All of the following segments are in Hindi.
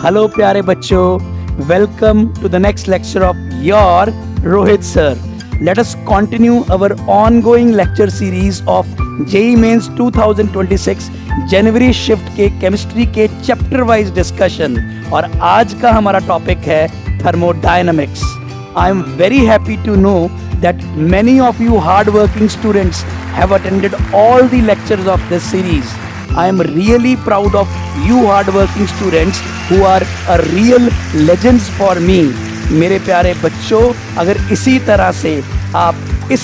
Hello प्यारे बच्चों, welcome to the next lecture of your Rohit sir. Let us continue our ongoing lecture series of JEE Mains 2026 जनवरी शिफ्ट के केमिस्ट्री के चैप्टर वाइज डिस्कशन। और आज का हमारा टॉपिक है thermodynamics. I am very happy to know that many of you hard-working students have attended all the lectures of this series. I am really proud of you hard-working students who are a real legends for me. मेरे प्यारे बच्चों, अगर इसी तरह से आप इस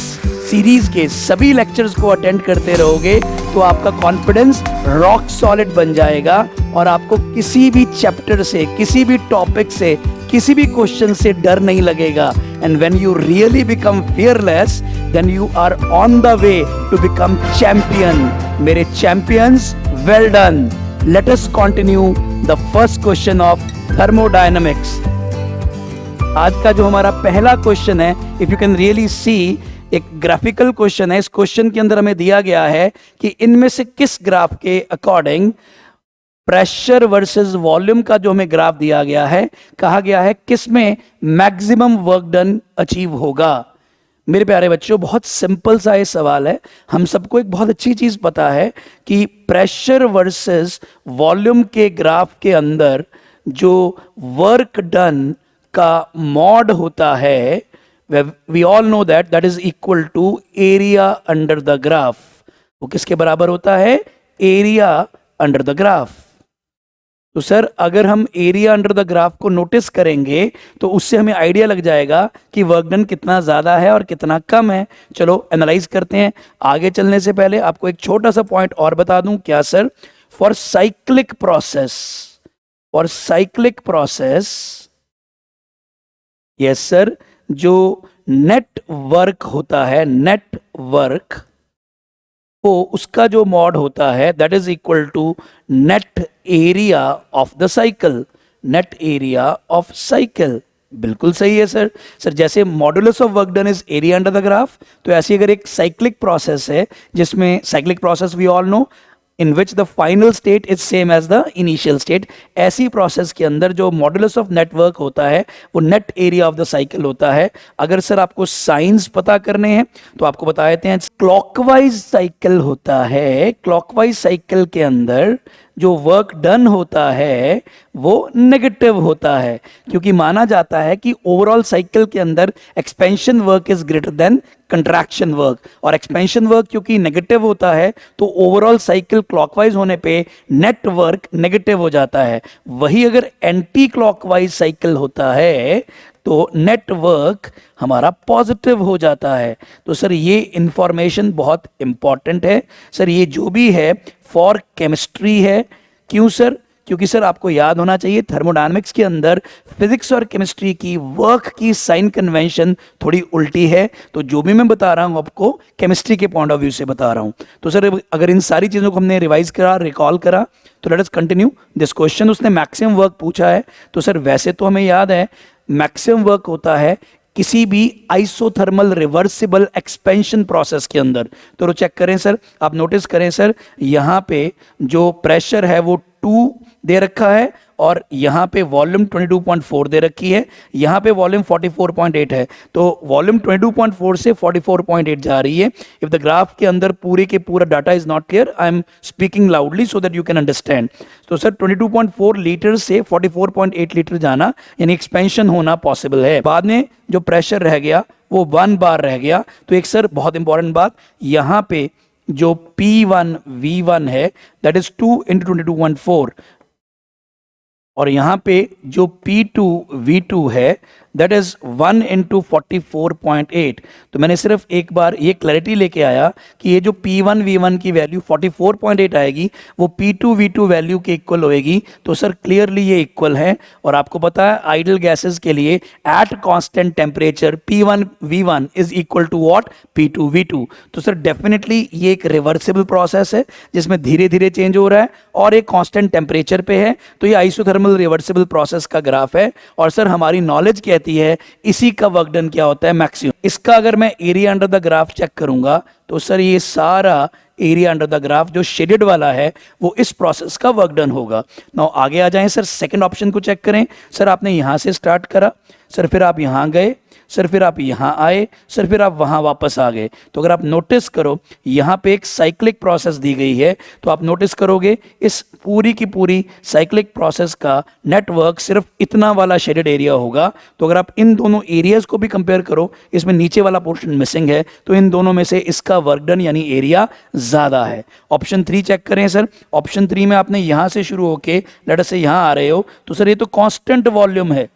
सीरीज के सभी लेक्चर्स को अटेंड करते रहोगे तो आपका कॉन्फिडेंस रॉक सॉलिड बन जाएगा और आपको किसी भी चैप्टर से, किसी भी टॉपिक से, किसी भी क्वेश्चन से डर नहीं लगेगा। And when you really become fearless, then you are on the way to become champion. मेरे champions, well done. Let us continue the first question of thermodynamics. आज का जो हमारा पहला क्वेश्चन है, if you can really see, एक ग्राफिकल क्वेश्चन है। इस क्वेश्चन के अंदर हमें दिया गया है कि इनमें से किस ग्राफ के अकॉर्डिंग प्रेशर वर्सेस वॉल्यूम का जो हमें ग्राफ दिया गया है, कहा गया है किस में मैक्सिमम वर्क डन अचीव होगा। मेरे प्यारे बच्चों, बहुत सिंपल सा ये सवाल है। हम सबको एक बहुत अच्छी चीज पता है कि प्रेशर वर्सेस वॉल्यूम के ग्राफ के अंदर जो वर्क डन का मॉड होता है, we all know that is equal to area under the graph. वो किसके बराबर होता है? Area under the graph. तो सर, अगर हम एरिया अंडर द ग्राफ को नोटिस करेंगे तो उससे हमें आइडिया लग जाएगा कि वर्क डन कितना ज्यादा है और कितना कम है। चलो एनालाइज करते हैं। आगे चलने से पहले आपको एक छोटा सा पॉइंट और बता दूं। क्या sir? For cyclic process yes sir, जो नेट वर्क होता है, नेट वर्क को उसका जो मॉड होता है that is equal to net area of the cycle. Net area of cycle, बिल्कुल सही है सर। सर, जैसे modulus of work done is area under the graph, तो ऐसी अगर एक साइक्लिक प्रोसेस है जिसमें cyclic process we all know in which the final state is same as the initial state, ऐसी प्रोसेस के अंदर जो मॉडुलस ऑफ नेटवर्क होता है वो net area of the cycle होता है। अगर सर आपको साइंस पता करने हैं तो आपको बता देते हैं, क्लॉकवाइज साइकिल होता है। क्लॉकवाइज साइकिल के अंदर जो वर्क डन होता है वो नेगेटिव होता है, क्योंकि माना जाता है कि ओवरऑल साइकिल के अंदर expansion work is greater than contraction work. और एक्सपेंशन वर्क क्योंकि नेगेटिव होता है तो ओवरऑल साइकिल क्लॉकवाइज होने पे नेट वर्क नेगेटिव हो जाता है। वही अगर एंटी क्लॉकवाइज साइकिल होता है तो नेटवर्क हमारा पॉजिटिव हो जाता है। तो सर, ये इंफॉर्मेशन बहुत इंपॉर्टेंट है सर। ये जो भी है फॉर केमिस्ट्री है। क्यों सर? क्योंकि सर आपको याद होना चाहिए थर्मोडायनामिक्स के अंदर फिजिक्स और केमिस्ट्री की वर्क की साइन कन्वेंशन थोड़ी उल्टी है। तो जो भी मैं बता रहा हूं आपको केमिस्ट्री के पॉइंट ऑफ व्यू से बता रहा हूं। तो सर, अगर इन सारी चीज़ों को हमने रिवाइज करा, रिकॉल करा, तो late us continue this question. उसने मैक्सिमम वर्क पूछा है। तो सर, वैसे तो हमें याद है मैक्सिमम वर्क होता है किसी भी आइसोथर्मल रिवर्सिबल एक्सपेंशन प्रोसेस के अंदर। तो चेक करें सर, आप नोटिस करें सर, यहाँ पे जो प्रेशर है वो 2 दे रखा है और यहाँ पे वॉल्यूम 22.4 दे रखी है, यहाँ पे वॉल्यूम 44.8 है। तो वॉल्यूम 22.4 से 44.8 जा रही है। इफ द ग्राफ के अंदर पूरे के पूरा data is not clear, I am speaking loudly so that you can understand. तो सर 22.4 लीटर से 44.8 लीटर जाना यानी एक्सपेंशन होना पॉसिबल है। बाद में जो प्रेशर रह गया वो 1 बार रह गया। तो एक सर बहुत इंपॉर्टेंट बात, यहाँ पे जो P1 V1 है दैट इज 2 × 22.4 और यहाँ पे जो P2 V2 है दैट इज 1 × 44.8। तो मैंने सिर्फ एक बार ये क्लैरिटी लेके आया कि ये जो P1 V1 की वैल्यू 44.8 आएगी वो P2 V2 वैल्यू के इक्वल होएगी। तो सर क्लियरली ये इक्वल है। और आपको पता है आइडल गैसेस के लिए at constant temperature P1 V1 is equal to what? P2 V2। तो सर डेफिनेटली ये एक रिवर्सिबल प्रोसेस है जिसमें धीरे धीरे चेंज हो रहा है और एक कांस्टेंट टेम्परेचर पे है। तो ये आइसोथर्मल रिवर्सिबल प्रोसेस का ग्राफ है। और सर हमारी नॉलेज कहती कहती है इसी का वर्क डन क्या होता है, मैक्सिमम। इसका अगर मैं area under the graph check करूंगा तो सर ये सारा एरिया अंडर द ग्राफ जो शेडेड वाला है वो इस प्रोसेस का वर्क डन होगा। नाउ आगे आ जाएं सर, सेकंड ऑप्शन को चेक करें। सर आपने यहां से स्टार्ट करा, सर फिर आप यहां गए, सर फिर आप यहां आए, सर फिर आप वहां वापस आ गए। तो अगर आप नोटिस करो यहां पे एक साइक्लिक प्रोसेस दी गई है, तो आप नोटिस करोगे इस पूरी की पूरी साइक्लिक प्रोसेस का नेटवर्क सिर्फ इतना वाला शेडेड एरिया होगा। तो अगर आप इन दोनों एरियाज को भी कंपेयर करो, इसमें नीचे वाला पोर्शन मिसिंग है, तो इन दोनों में से इसका वर्क डन यानी एरिया ज्यादा है। ऑप्शन 3 चेक करें सर। ऑप्शन 3 में आपने यहां से शुरू होके लेट अस से यहां आ रहे हो, तो सर ये तो कांस्टेंट वॉल्यूम है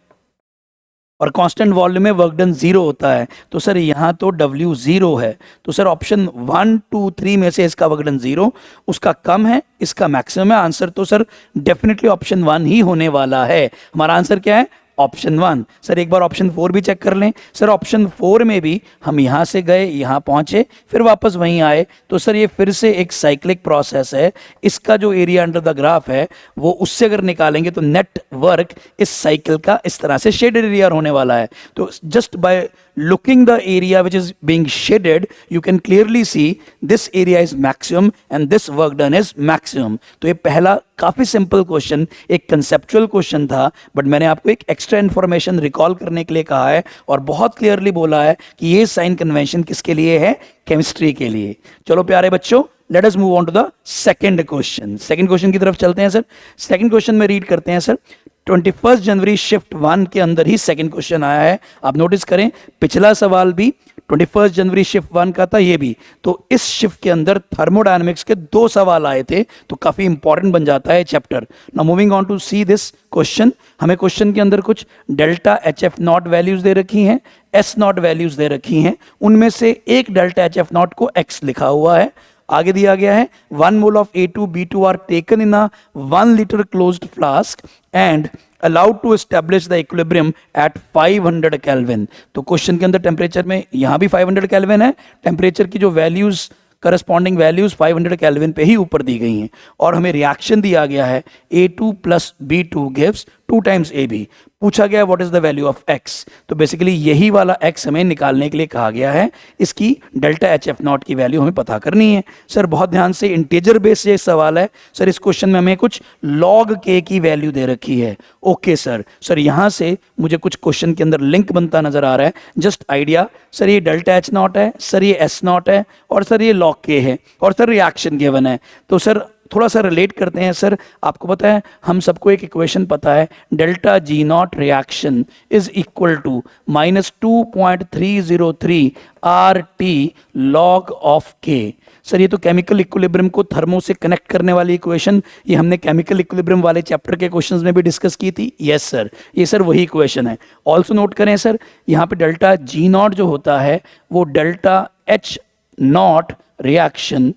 और कांस्टेंट वॉल्यूम में वर्क डन 0 होता है, तो सर यहाँ तो W 0 है। तो सर ऑप्शन 1 2 3 में से इसका वर्क डन 0, उसका कम है, इसका मैक्सिमम है। आंसर तो सर डेफिनेटली ऑप्शन 1 ही होने वाला है। हमारा आंसर क्या है, ऑप्शन 1। सर एक बार ऑप्शन 4 भी चेक कर लें। सर ऑप्शन 4 में भी हम यहाँ से गए, यहाँ पहुँचे, फिर वापस वहीं आए, तो सर ये फिर से एक साइक्लिक प्रोसेस है। इसका जो एरिया अंडर द ग्राफ है वो उससे अगर निकालेंगे तो नेट वर्क इस साइकिल का इस तरह से शेडेड एरिया होने वाला है। तो just by looking the area which is being shaded you can clearly see this area is maximum and this work done is maximum। तो ये पहला काफी सिंपल क्वेश्चन, एक कंसेप्चुअल क्वेश्चन था, बट मैंने आपको एक एक्स्ट्रा इन्फॉर्मेशन रिकॉल करने के लिए कहा है और बहुत क्लियरली बोला है कि ये साइन कन्वेंशन किसके लिए है, केमिस्ट्री के लिए। चलो प्यारे बच्चों, let us move on to the second question. Second question की तरफ चलते हैं सर। सेकंड क्वेश्चन में रीड करते हैं सर। 21 जनवरी शिफ्ट 1 के अंदर ही सेकंड क्वेश्चन आया है। आप नोटिस करें पिछला सवाल भी 21 जनवरी शिफ्ट 1 का था, ये भी। तो इस शिफ्ट के अंदर थर्मोडायनेमिक्स के 2 सवाल आए थे, तो काफी इंपॉर्टेंट बन जाता है चैप्टर। Now moving on to see this question. हमें क्वेश्चन के अंदर कुछ डेल्टा HF नॉट वैल्यूज दे रखी हैं, S नॉट वैल्यूज दे रखी हैं। उनमें से एक डेल्टा HF नॉट को X लिखा हुआ है। आगे दिया गया है 1 mole of A2B2 are taken in a 1 litre closed flask and allowed to establish the equilibrium at 500 Kelvin। तो क्वेश्चन के अंदर टेम्परेचर में यहां भी 500 केल्विन है, टेम्परेचर की जो वैल्यूज करस्पॉन्डिंग वैल्यूज 500 केल्विन पे ही ऊपर दी गई हैं, और हमें रिएक्शन दिया गया है A2 plus B2 gives 2 times AB। पूछा गया what is the value of X, तो बेसिकली यही वाला X हमें निकालने के लिए कहा गया है। इसकी डेल्टा HF नॉट की वैल्यू हमें पता करनी है। सर बहुत ध्यान से, इंटीजर बेस ये सवाल है। सर इस क्वेश्चन में हमें कुछ log K की वैल्यू दे रखी है। ओके सर, सर यहां से मुझे कुछ क्वेश्चन के अंदर लिंक बनता नजर आ रहा है। जस्ट आइडिया, सर ये डेल्टा H नॉट है, सर ये S नॉट है, और सर ये log K है, और सर रिएक्शन गिवन है। तो सर थोड़ा सा रिलेट करते हैं। सर आपको पता है, हम सबको एक इक्वेशन पता है, delta G not reaction is equal to -2.303 RT log of K। Sir ये तो केमिकल इक्विलिब्रियम को थर्मो से कनेक्ट करने वाली इक्वेशन, ये हमने केमिकल इक्विलिब्रियम वाले चैप्टर के क्वेश्चंस में भी डिस्कस की थी। यस सर, ये सर वही इक्वेशन है। ऑल्सो नोट करें सर, यहाँ पे डेल्टा G नॉट जो होता है वो delta H not reaction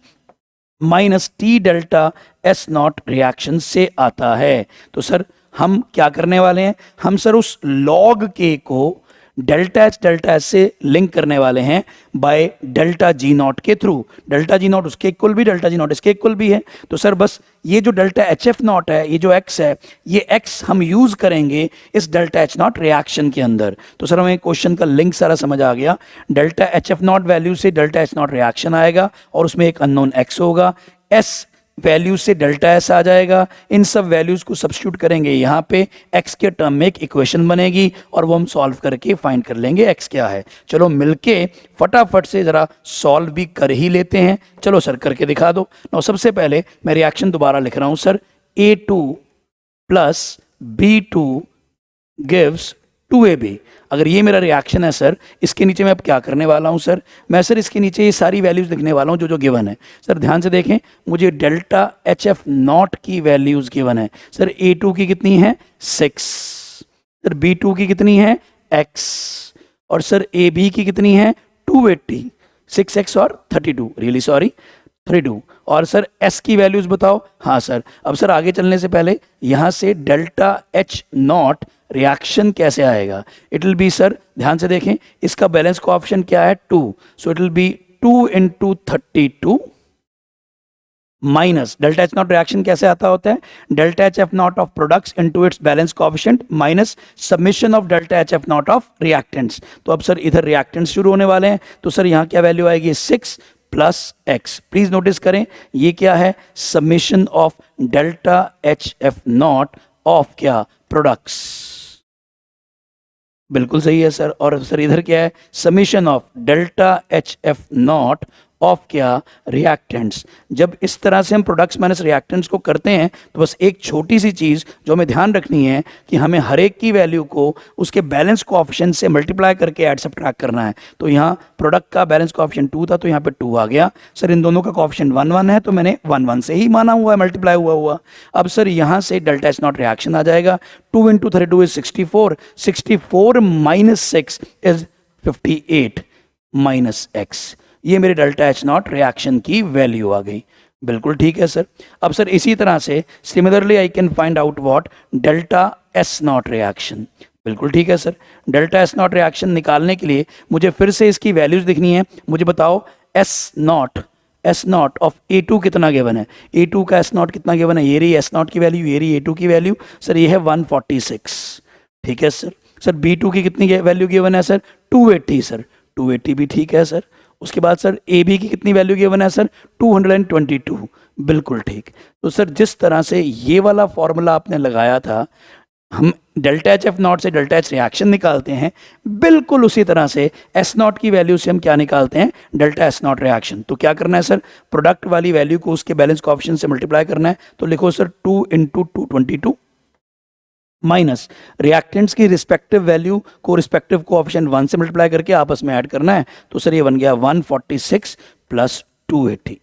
minus T delta S not reaction से आता है। तो सर हम क्या करने वाले हैं, हम सर उस log K को डेल्टा एच से लिंक करने वाले हैं बाय डेल्टा G नॉट के थ्रू। डेल्टा G नॉट उसके इक्वल भी, डेल्टा G नॉट इसके इक्वल भी है। तो सर बस ये जो डेल्टा HF नॉट है, ये जो X है, ये X हम यूज करेंगे इस डेल्टा H नॉट रिएक्शन के अंदर। तो सर हमें क्वेश्चन का लिंक सारा समझ आ गया। डेल्टा HF नॉट वैल्यू से डेल्टा H नॉट रिएक्शन आएगा और उसमें एक अननोन X होगा, S वैल्यू से डेल्टा S आ जाएगा। इन सब वैल्यूज को सब्स्टिट्यूट करेंगे यहाँ पे, X के टर्म में एक इक्वेशन बनेगी और वो हम सॉल्व करके फाइंड कर लेंगे X क्या है। चलो मिलके फटाफट से जरा सॉल्व भी कर ही लेते हैं। चलो सर करके दिखा दो। ना सबसे पहले मैं रिएक्शन दोबारा लिख रहा हूं sir, A2 plus B2 gives 2AB। अगर ये मेरा रिएक्शन है सर, इसके नीचे मैं अब क्या करने वाला हूं सर, मैं सर इसके नीचे ये सारी वैल्यूज लिखने वाला हूं जो जो गिवन है। सर ध्यान से देखें, मुझे डेल्टा HF नॉट की वैल्यूज गिवन है। सर A2 की कितनी है 6, सर B2 की कितनी है X, और सर AB की कितनी है 280, 6X और 32, रियली सॉरी 32। और सर S की वैल्यूज बताओ। हाँ सर, अब सर आगे चलने से पहले यहां से डेल्टा H नॉट रिएक्शन कैसे आएगा, इट विल बी सर ध्यान से देखें, इसका बैलेंस कोएफिशिएंट क्या है 2, सो it will B 2 × 32 minus delta H not reaction कैसे आता होता है, delta H F not of products into its balance coefficient minus submission of delta H F not of reactants. तो अब सर इधर रिएक्टेंट्स शुरू होने वाले हैं, तो सर यहाँ क्या वैल्यू आएगी 6 प्लस एक्स। प्लीज नोटिस करें ये क्या है, submission of delta H F not of क्या, प्रोडक्ट्स। बिल्कुल सही है सर। और सर इधर क्या है, summation of delta H F not of क्या, रिएक्टेंट्स। जब इस तरह से हम प्रोडक्ट्स माइनस रिएक्टेंट्स को करते हैं तो बस एक छोटी सी चीज़ जो हमें ध्यान रखनी है कि हमें हर एक की वैल्यू को उसके बैलेंस कोएफिशिएंट से मल्टीप्लाई करके ऐड सब्ट्रैक्ट करना है। तो यहाँ प्रोडक्ट का बैलेंस कोएफिशिएंट 2 था तो यहाँ पे 2 आ गया। सर इन दोनों का कोएफिशिएंट 1 1 है तो मैंने 1 1 से ही माना हुआ है, मल्टीप्लाई हुआ। अब सर यहाँ से डेल्टा एच नॉट रिएक्शन आ जाएगा, 2 into 32 is 64, 64 minus 6 is 58 minus x. ये मेरे डेल्टा एच नॉट रिएक्शन की वैल्यू आ गई। बिल्कुल ठीक है सर। अब सर इसी तरह से similarly I can find out what, delta S not reaction. बिल्कुल ठीक है sir. Delta S not reaction निकालने के लिए मुझे फिर से इसकी वैल्यूज दिखनी है। मुझे बताओ एस नॉट ऑफ A2 कितना गिवन है, A2 का एस नॉट कितना गिवन है, ये रही एस नॉट की वैल्यू, ये रही A2 की वैल्यू। सर ये है 146। ठीक है सर। सर B2 की कितनी वैल्यू गिवन है सर, 280। सर 280 भी ठीक है सर। उसके बाद सर AB की कितनी वैल्यू गिवन है सर, 222। बिल्कुल ठीक। तो सर जिस तरह से ये वाला फॉर्मूला आपने लगाया था, हम डेल्टा एच एफ नॉट से डेल्टा एच रिएक्शन निकालते हैं, बिल्कुल उसी तरह से एस नॉट की वैल्यू से हम क्या निकालते हैं, डेल्टा एस नॉट रिएक्शन। तो क्या करना है सर, प्रोडक्ट वाली वैल्यू को उसके बैलेंस कोएफिशिएंट से मल्टीप्लाई करना है। तो लिखो सर 2 इंटू 222 माइनस रिएक्टेंट्स की रिस्पेक्टिव वैल्यू को रिस्पेक्टिव कोएफिशिएंट 1 से मल्टीप्लाई करके आपस में ऐड करना है। तो सर ये बन गया 146 प्लस 280।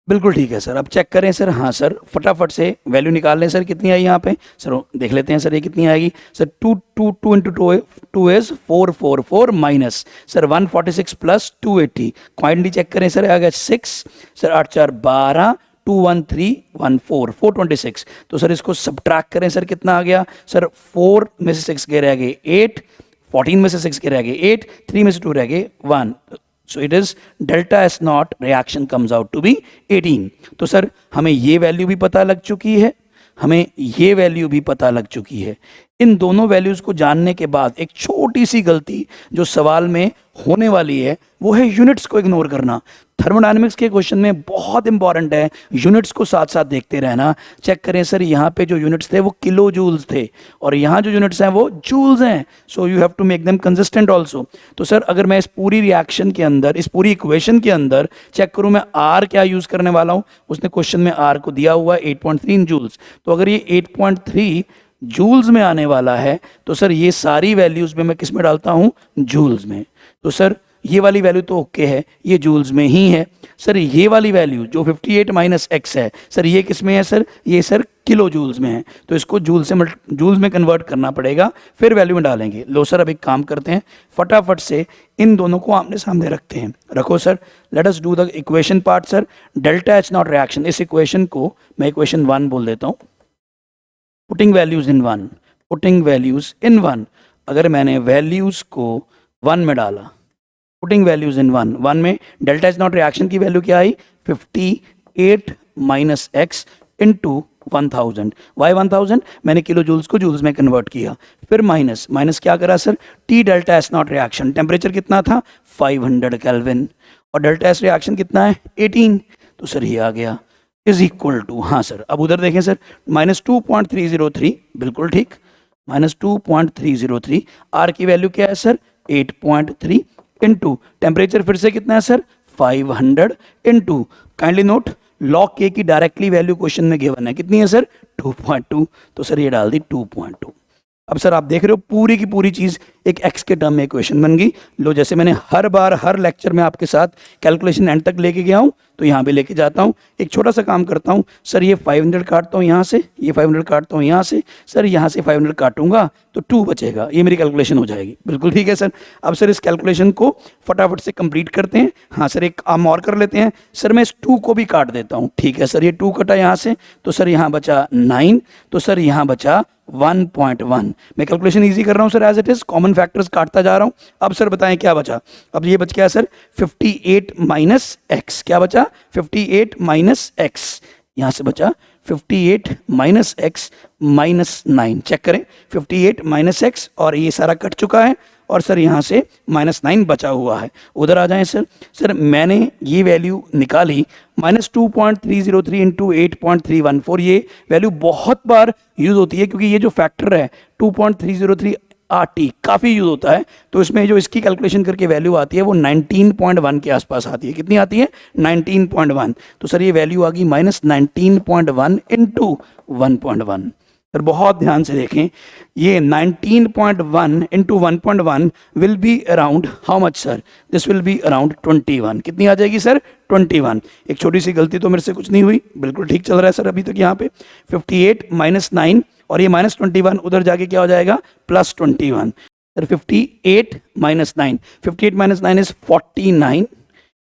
बिल्कुल ठीक है सर। अब चेक करें सर, हाँ सर फटाफट से वैल्यू निकाल लें सर, कितनी आई यहाँ पे सर, देख लेते हैं सर ये कितनी आएगी sir. 2 into 2 is 444 minus sir 146 plus 280, क्वाइंटली चेक करें सर, आ गया 6 सर, 8 4 12, 21314 426। तो सर इसको सब्ट्रैक्ट करें सर, कितना आ गया सर, 4 में से 6 के रह गए 8, 14 में से 6 के रह गए 8, 3 में से 2 रह गए 1। So it is delta S not reaction comes out to be 18। तो सर हमें ये वैल्यू भी पता लग चुकी है, हमें ये वैल्यू भी पता लग चुकी है। इन दोनों वैल्यूज को जानने के बाद एक छोटी सी गलती जो सवाल में होने वाली है वो है यूनिट्स को इग्नोर करना। थर्मोडायनेमिक्स के क्वेश्चन में बहुत इंपॉर्टेंट है यूनिट्स को साथ साथ देखते रहना। चेक करें सर, यहाँ पे जो यूनिट्स थे वो किलो जूल्स थे और यहाँ जो यूनिट्स हैं वो जूल्स हैं। So you have to make them consistent also. तो सर अगर मैं इस पूरी रिएक्शन के अंदर, इस पूरी इक्वेशन के अंदर चेक करूँ मैं आर क्या यूज़ करने वाला हूँ, उसने क्वेश्चन में आर को दिया हुआ 8.3 जूल्स। तो अगर ये 8.3 जूल्स में आने वाला है तो सर ये सारी वैल्यूज में मैं किस में डालता हूँ, जूल्स में। तो सर ये वाली वैल्यू तो ओके है, ये जूल्स में ही है। सर ये वाली वैल्यू जो 58 माइनस एक्स है सर, ये किस में है सर, ये सर किलो जूल्स में है। तो इसको जूल्स में कन्वर्ट करना पड़ेगा, फिर वैल्यू में डालेंगे। लो सर अब एक काम करते हैं, फटाफट से इन दोनों को आमने सामने रखते हैं। रखो sir, let us do the equation part. Sir delta H not reaction, इस इक्वेशन को मैं इक्वेशन 1 बोल देता हूँ। पुटिंग वैल्यूज इन वन, अगर मैंने वैल्यूज को 1 में डाला, पुटिंग वैल्यूज इन 1 में डेल्टा एच नॉट रिएक्शन की वैल्यू क्या आई, 58 माइनस एक्स इंटू 1000। वाई 1000, मैंने किलो जूल्स को जूल्स में कन्वर्ट किया। फिर माइनस क्या करा sir, T delta S not reaction, temperature कितना था 500 केल्विन और डेल्टा एस रिएक्शन कितना है 18। तो सर ये आ गया इज इक्वल टू, हाँ सर अब उधर देखें सर, -2.303। बिल्कुल ठीक, -2.303। आर की वैल्यू क्या है सर, 8.3 इंटू टेम्परेचर फिर से कितना है sir 500 into, kindly note log के की डायरेक्टली वैल्यू क्वेश्चन में गिवन है, कितनी है सर 2.2। तो सर ये डाल दी 2.2। अब सर आप देख रहे हो पूरी की पूरी चीज एक एक्स के टर्म में इक्वेशन बन गई। लो जैसे मैंने हर बार हर लेक्चर में आपके साथ कैलकुलेशन एंड तक लेके गया हूँ तो यहाँ भी लेके जाता हूँ। एक छोटा सा काम करता हूँ सर, ये 500 काटता हूँ यहाँ से, ये 500 काटता हूँ यहाँ से, सर यहाँ से 500 काटूंगा तो 2 बचेगा, ये मेरी कैलकुलेशन हो जाएगी। बिल्कुल ठीक है सर। अब सर इस कैलकुलेशन को फटाफट से कंप्लीट करते हैं। हाँ सर एक काम और कर लेते हैं सर, मैं इस 2 को भी काट देता हूँ। ठीक है सर, ये 2 कटा यहाँ से तो सर यहाँ बचा 9, तो सर यहाँ बचा 1.1। मैं कैलकुलेशन इजी कर रहा हूँ sir, as it is common factors काटता जा रहा हूँ। अब सर बताएं क्या बचा, अब ये बच गया सर 58 माइनस एक्स, क्या बचा बचा 58 माइनस एक्स, यहाँ से बचा 58 माइनस एक्स माइनस 9। चेक करें 58 माइनस एक्स और ये सारा कट चुका है और सर यहाँ से -9 बचा हुआ है। उधर आ जाएं सर। सर मैंने ये वैल्यू निकाली -2.303 इंटू 8.314। ये वैल्यू बहुत बार यूज़ होती है क्योंकि ये जो फैक्टर है 2.303 RT काफ़ी यूज होता है। तो इसमें जो इसकी कैलकुलेशन करके वैल्यू आती है वो 19.1 के आसपास आती है। कितनी आती है? 19.1। तो सर ये वैल्यू आ गई -19.1 इंटू 1.1। सर बहुत ध्यान से देखें, ये 19.1 into 1.1 will be around how much sir? This will be around 21। कितनी आ जाएगी सर? 21। एक छोटी सी गलती तो मेरे से कुछ नहीं हुई, बिल्कुल ठीक चल रहा है सर अभी तक। यहाँ पे 58 माइनस 9 और ये -21 उधर जाके क्या हो जाएगा? +21। सर 58 माइनस 9, 58 माइनस 9 इज 49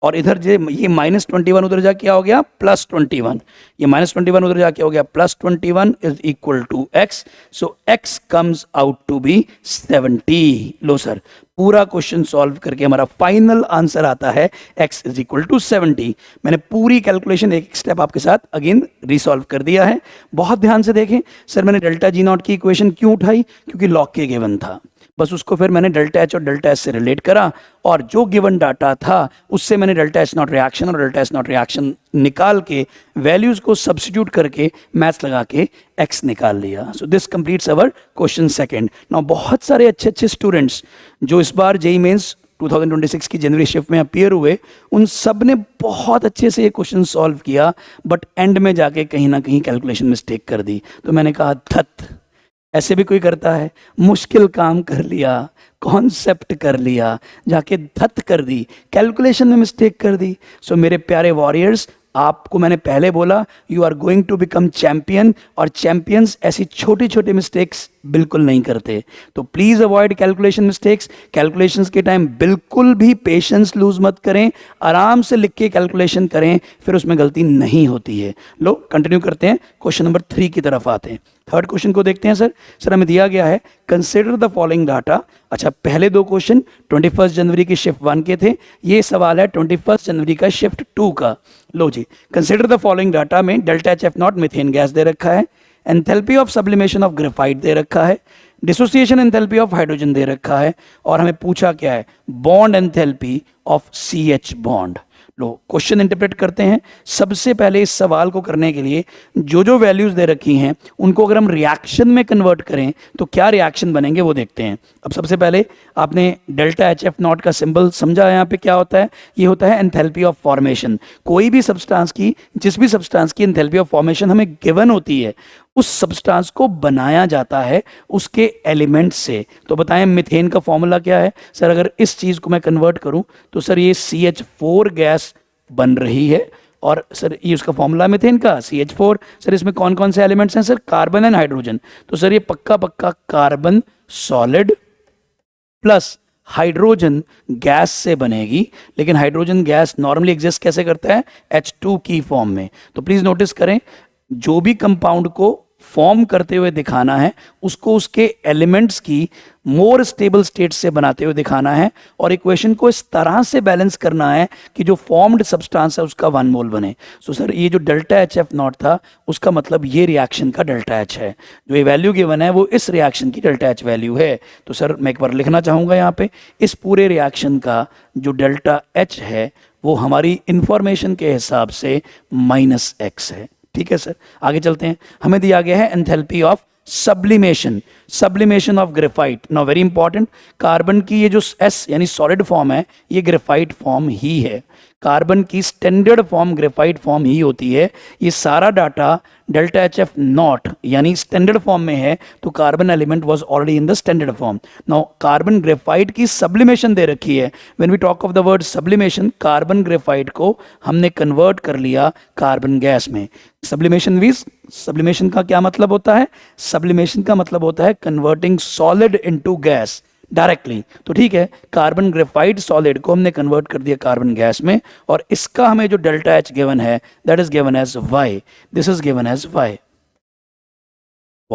और इधर ये -21 उधर जाके क्या हो गया? +21। ये -21 उधर जाके हो गया +21 is equal to x। So x comes out to be 70। लो सर, पूरा क्वेश्चन सॉल्व करके हमारा फाइनल आंसर आता है x इज इक्वल टू 70। मैंने पूरी कैलकुलेशन एक स्टेप आपके साथ अगेन रिसॉल्व कर दिया है। बहुत ध्यान से देखें सर, मैंने डेल्टा जी नॉट की इक्वेशन क्यों उठाई? क्योंकि लॉग के गिवन था, बस उसको फिर मैंने डेल्टा एच और डेल्टा एस से रिलेट करा और जो गिवन डाटा था उससे मैंने डेल्टा एच नॉट रिएक्शन और डेल्टा एस नॉट रिएक्शन निकाल के वैल्यूज को सब्स्टिट्यूट करके मैथ्स लगा के एक्स निकाल लिया। So this completes our question second. Now बहुत सारे अच्छे अच्छे स्टूडेंट्स जो इस बार जेईई मेंस 2026 की जनवरी शिफ्ट में अपीयर हुए, उन सब ने बहुत अच्छे से ये क्वेश्चन सॉल्व किया, बट एंड में जाके कहीं ना कहीं कैलकुलेशन मिस्टेक कर दी। तो मैंने कहा धत, ऐसे भी कोई करता है? मुश्किल काम कर लिया, कॉन्सेप्ट कर लिया, जाके धत कर दी, कैलकुलेशन में मिस्टेक कर दी। सो मेरे प्यारे वॉरियर्स, आपको मैंने पहले बोला you are going to become champion, और चैंपियंस ऐसी छोटी छोटी मिस्टेक्स बिल्कुल नहीं करते। तो please avoid calculation mistakes. Calculations के टाइम बिल्कुल भी पेशेंस लूज मत करें, आराम से लिख के कैलकुलेशन करें, फिर उसमें गलती नहीं होती है। लो कंटिन्यू करते हैं, क्वेश्चन नंबर 3 की तरफ आते हैं। थर्ड क्वेश्चन को देखते हैं सर हमें दिया गया है कंसिडर द फॉलोइंग डाटा। अच्छा, पहले दो क्वेश्चन 21 जनवरी की शिफ्ट 1 के थे, ये सवाल है 21 जनवरी का शिफ्ट 2 का। लो जी, कंसिडर द फॉलोइंग डाटा में delta H F naught methane gas दे रखा है, enthalpy of sublimation of graphite दे रखा है, डिसोसिएशन एंथैल्पी ऑफ हाइड्रोजन दे रखा है, और हमें पूछा क्या है? Bond enthalpy of CH bond. लो क्वेश्चन इंटरप्रेट करते हैं। सबसे पहले इस सवाल को करने के लिए जो जो वैल्यूज दे रखी हैं उनको अगर हम रिएक्शन में कन्वर्ट करें तो क्या रिएक्शन बनेंगे वो देखते हैं। अब सबसे पहले आपने डेल्टा एच एफ नॉट का सिंबल समझा, यहाँ पे क्या होता है? ये होता है एंथैल्पी ऑफ फॉर्मेशन। कोई भी सब्सटेंस की, जिस भी सब्सटेंस की एंथैल्पी ऑफ फॉर्मेशन हमें गिवन होती है, उस सब्सटेंस को बनाया जाता है उसके एलिमेंट्स से। तो बताएं मिथेन का फॉर्मूला क्या है? सर अगर इस चीज़ को मैं कन्वर्ट करूं तो सर ये CH4 गैस बन रही है, और सर ये उसका फॉर्मूला मिथेन का CH4। सर इसमें कौन कौन से एलिमेंट्स हैं? Sir carbon and hydrogen. तो सर ये पक्का पक्का carbon solid plus hydrogen gas से बनेगी, लेकिन हाइड्रोजन गैस नॉर्मली एग्जिस्ट कैसे करता है? H2 की फॉर्म में। तो प्लीज नोटिस करें, जो भी कंपाउंड को फॉर्म करते हुए दिखाना है उसको उसके एलिमेंट्स की मोर स्टेबल स्टेट से बनाते हुए दिखाना है, और इक्वेशन को इस तरह से बैलेंस करना है कि जो फॉर्म्ड सब्सटेंस है उसका 1 मोल बने। सो सर ये जो डेल्टा एच एफ नॉट था उसका मतलब ये रिएक्शन का डेल्टा एच है, जो ये वैल्यू गिवन है वो इस रिएक्शन की डेल्टा एच वैल्यू है। तो सर मैं एक बार लिखना चाहूँगा यहाँ पे, इस पूरे रिएक्शन का जो डेल्टा एच है वो हमारी इंफॉर्मेशन के हिसाब से -x है। ठीक है सर, आगे चलते हैं। हमें दिया गया है enthalpy of sublimation of graphite. Now very important, carbon की ये जो S यानी सॉलिड फॉर्म है ये ग्रेफाइट फॉर्म ही है। कार्बन की स्टैंडर्ड फॉर्म ग्रेफाइट फॉर्म ही होती है। ये सारा data delta H F not यानी स्टैंडर्ड फॉर्म में है, तो carbon element was already in the standard form. Now carbon graphite की सब्लिमेशन दे रखी है। When we talk of the word sublimation, carbon graphite को हमने कन्वर्ट कर लिया कार्बन गैस में। सब्लिमेशन का क्या मतलब होता है? सब्लिमेशन का मतलब होता है converting solid into gas directly. तो ठीक है, कार्बन ग्रेफाइट सॉलिड को हमने कन्वर्ट कर दिया कार्बन गैस में, और इसका हमें जो डेल्टा एच गिवन है that is given as y। This is given as y।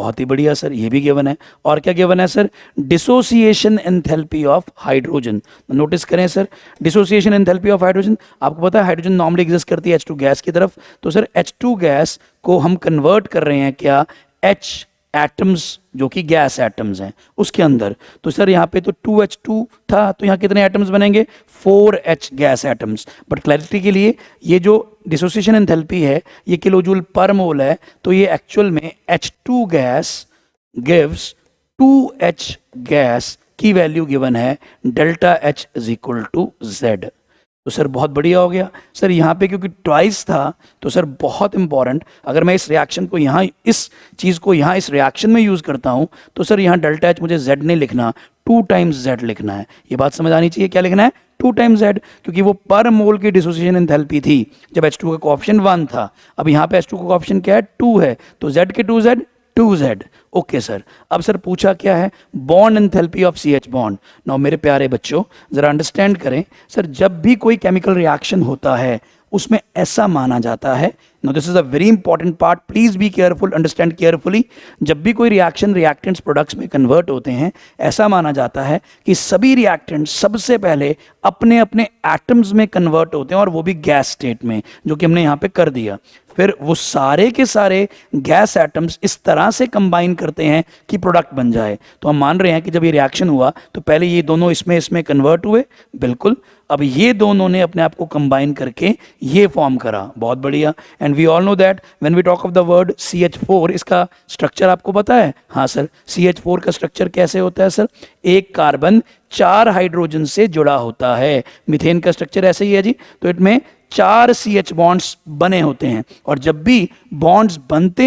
बहुत ही बढ़िया सर, ये भी गिवन है। और क्या गिवन है sir? Dissociation enthalpy of hydrogen. Notice करें sir, dissociation enthalpy of hydrogen, आपको पता है हाइड्रोजन नॉर्मली एग्जिस्ट करती है H2 गैस की तरफ, तो सर H2 गैस को हम कन्वर्ट कर रहे हैं क्या? H एटम्स जो कि गैस एटम्स हैं उसके अंदर। तो सर यहाँ पे तो 2H2 था, तो यहाँ कितने एटम्स बनेंगे? 4H gas atoms. But clarity के लिए ये जो डिसोसिएशन एंथैल्पी है ये किलो जूल पर मोल है, तो ये एक्चुअल में H2 gas gives 2H gas की वैल्यू गिवन है delta H is equal to Z। तो सर बहुत बढ़िया हो गया सर। यहाँ पे क्योंकि ट्वाइस था तो सर बहुत इंपॉर्टेंट, अगर मैं इस रिएक्शन को यहाँ इस चीज़ को यहाँ इस रिएक्शन में यूज़ करता हूँ तो सर यहाँ डेल्टा H मुझे Z नहीं लिखना, 2 टाइम्स Z लिखना है। ये बात समझ आनी चाहिए, क्या लिखना है? 2 टाइम्स Z, क्योंकि वो पर मोल की डिसोसिएशन एंथैल्पी थी जब H2 का कोएफिशिएंट 1 था। अब यहाँ पे H2 का कोएफिशिएंट क्या है? 2 है, तो Z के 2Z 2Z। Okay sir. अब सर पूछा क्या है? Bond enthalpy of CH bond. Now मेरे प्यारे बच्चों जरा अंडरस्टैंड करें सर, जब भी कोई केमिकल रिएक्शन होता है उसमें ऐसा माना जाता है, no this is a very important part, please be careful, understand carefully. जब भी कोई रिएक्शन रिएक्टेंट्स प्रोडक्ट्स में कन्वर्ट होते हैं, ऐसा माना जाता है कि सभी रिएक्टेंट्स सबसे पहले अपने अपने एटम्स में कन्वर्ट होते हैं, और वो भी गैस स्टेट में, जो कि हमने यहाँ पे कर दिया। फिर वो सारे के सारे गैस एटम्स इस तरह से कंबाइन करते हैं कि प्रोडक्ट बन जाए। तो हम मान रहे हैं कि जब ये रिएक्शन हुआ तो पहले ये दोनों इसमें कन्वर्ट हुए, बिल्कुल। अब ये दोनों ने अपने आप को कंबाइन करके ये फॉर्म करा, बहुत बढ़िया। And we all know that when we talk of the word CH4, इसका स्ट्रक्चर आपको पता है? हाँ सर, CH4 का स्ट्रक्चर कैसे होता है सर? एक कार्बन 4 हाइड्रोजन से जुड़ा होता है। मीथेन का स्ट्रक्चर ऐसे ही है जी। तो इसमें 4 CH बॉन्ड्स बने होते हैं, और जब भी बॉन्ड्स बनते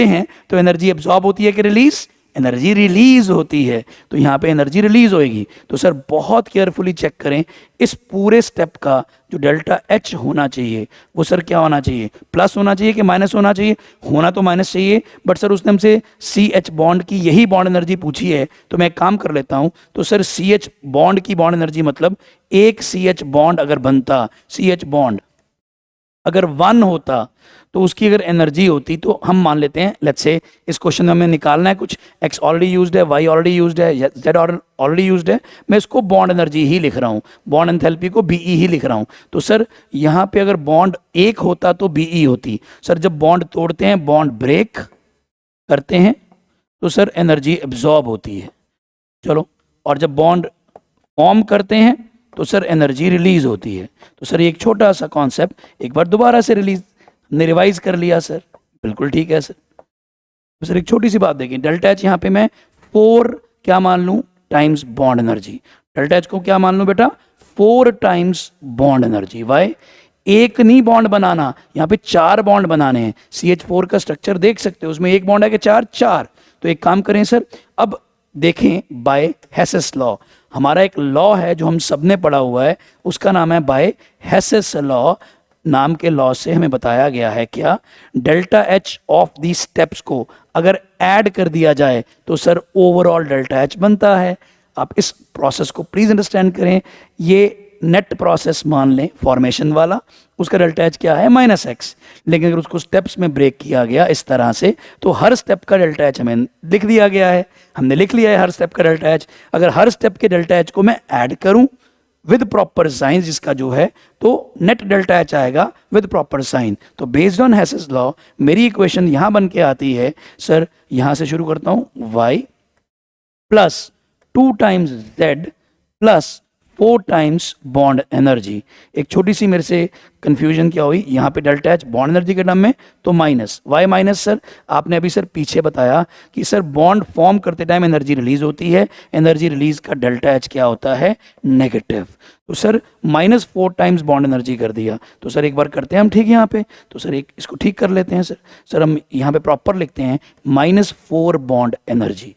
हैं तो एनर्जी एब्जॉर्ब होती है कि रिलीज? एनर्जी रिलीज होती है। तो यहाँ पे एनर्जी रिलीज होएगी। तो सर बहुत केयरफुली चेक करें, इस पूरे स्टेप का जो डेल्टा H होना चाहिए वो सर क्या होना चाहिए? प्लस होना चाहिए कि माइनस होना चाहिए? होना तो माइनस चाहिए, बट सर उसने हमसे CH बॉन्ड की यही बॉन्ड एनर्जी पूछी है, तो मैं एक काम कर लेता हूँ। तो सर CH बॉन्ड की बॉन्ड एनर्जी मतलब एक CH बॉन्ड अगर बनता, CH बॉन्ड अगर 1 होता तो उसकी अगर एनर्जी होती, तो हम मान लेते हैं, लेट्स से इस क्वेश्चन में हमें निकालना है कुछ, x ऑलरेडी यूज्ड है, y ऑलरेडी यूज्ड है, z ऑलरेडी यूज्ड है, मैं इसको बॉन्ड एनर्जी ही लिख रहा हूँ, बॉन्ड एंथैल्पी को Be ही लिख रहा हूँ। तो सर यहाँ पे अगर बॉन्ड 1 होता तो Be होती। सर जब बॉन्ड तोड़ते हैं, बॉन्ड ब्रेक करते हैं, तो सर एनर्जी एब्जॉर्ब होती है, चलो। और जब बॉन्ड फॉर्म करते हैं तो सर एनर्जी रिलीज होती है। तो सर एक छोटा सा कॉन्सेप्ट एक बार दोबारा से ने रिवाइज कर लिया सर, बिल्कुल ठीक है सर। तो सर एक छोटी सी बात देखें, डेल्टा H यहाँ पे मैं 4 क्या मान लूँ? Times bond energy. Delta H को क्या मान लूँ बेटा? 4 टाइम्स बॉन्ड एनर्जी। वाई? एक नहीं बॉन्ड बनाना, यहाँ पे 4 बॉन्ड बनाने हैं। CH4 का स्ट्रक्चर देख सकते हो, उसमें एक बॉन्ड है कि 4। तो एक काम करें सर, अब देखें बाय हेसेस लॉ, हमारा एक लॉ है जो हम सब ने पढ़ा हुआ है, उसका नाम है बाय हेसेस लॉ। नाम के लॉ से हमें बताया गया है क्या? Delta H of the steps को अगर ऐड कर दिया जाए तो सर ओवरऑल डेल्टा H बनता है। आप इस प्रोसेस को प्लीज अंडरस्टैंड करें। ये नेट प्रोसेस मान लें फॉर्मेशन वाला, उसका डेल्टा H क्या है? -x। लेकिन अगर उसको स्टेप्स में ब्रेक किया गया इस तरह से, तो हर स्टेप का डेल्टा H हमें लिख दिया गया है, हमने लिख लिया है हर स्टेप का डेल्टा H। अगर हर स्टेप के डेल्टा H को मैं ऐड करूं विद प्रॉपर साइन जिसका जो है, तो नेट डेल्टा H आएगा विद प्रॉपर साइन। तो बेस्ड ऑन हेसेस लॉ मेरी इक्वेशन यहां बन के आती है सर, यहां से शुरू करता हूं, y plus 2 times z plus 4 times bond energy. एक छोटी सी मेरे से कंफ्यूजन क्या हुई, यहाँ पे डेल्टा H बॉन्ड एनर्जी के टर्म में तो माइनस, वाई माइनस? सर आपने अभी सर पीछे बताया कि सर बॉन्ड फॉर्म करते टाइम एनर्जी रिलीज होती है, एनर्जी रिलीज का डेल्टा H क्या होता है? नेगेटिव। तो सर -4 टाइम्स बॉन्ड एनर्जी कर दिया। तो सर एक बार करते हैं हम ठीक यहाँ पे, तो सर एक इसको ठीक कर लेते हैं सर हम यहाँ पे प्रॉपर लिखते हैं -4 बॉन्ड एनर्जी,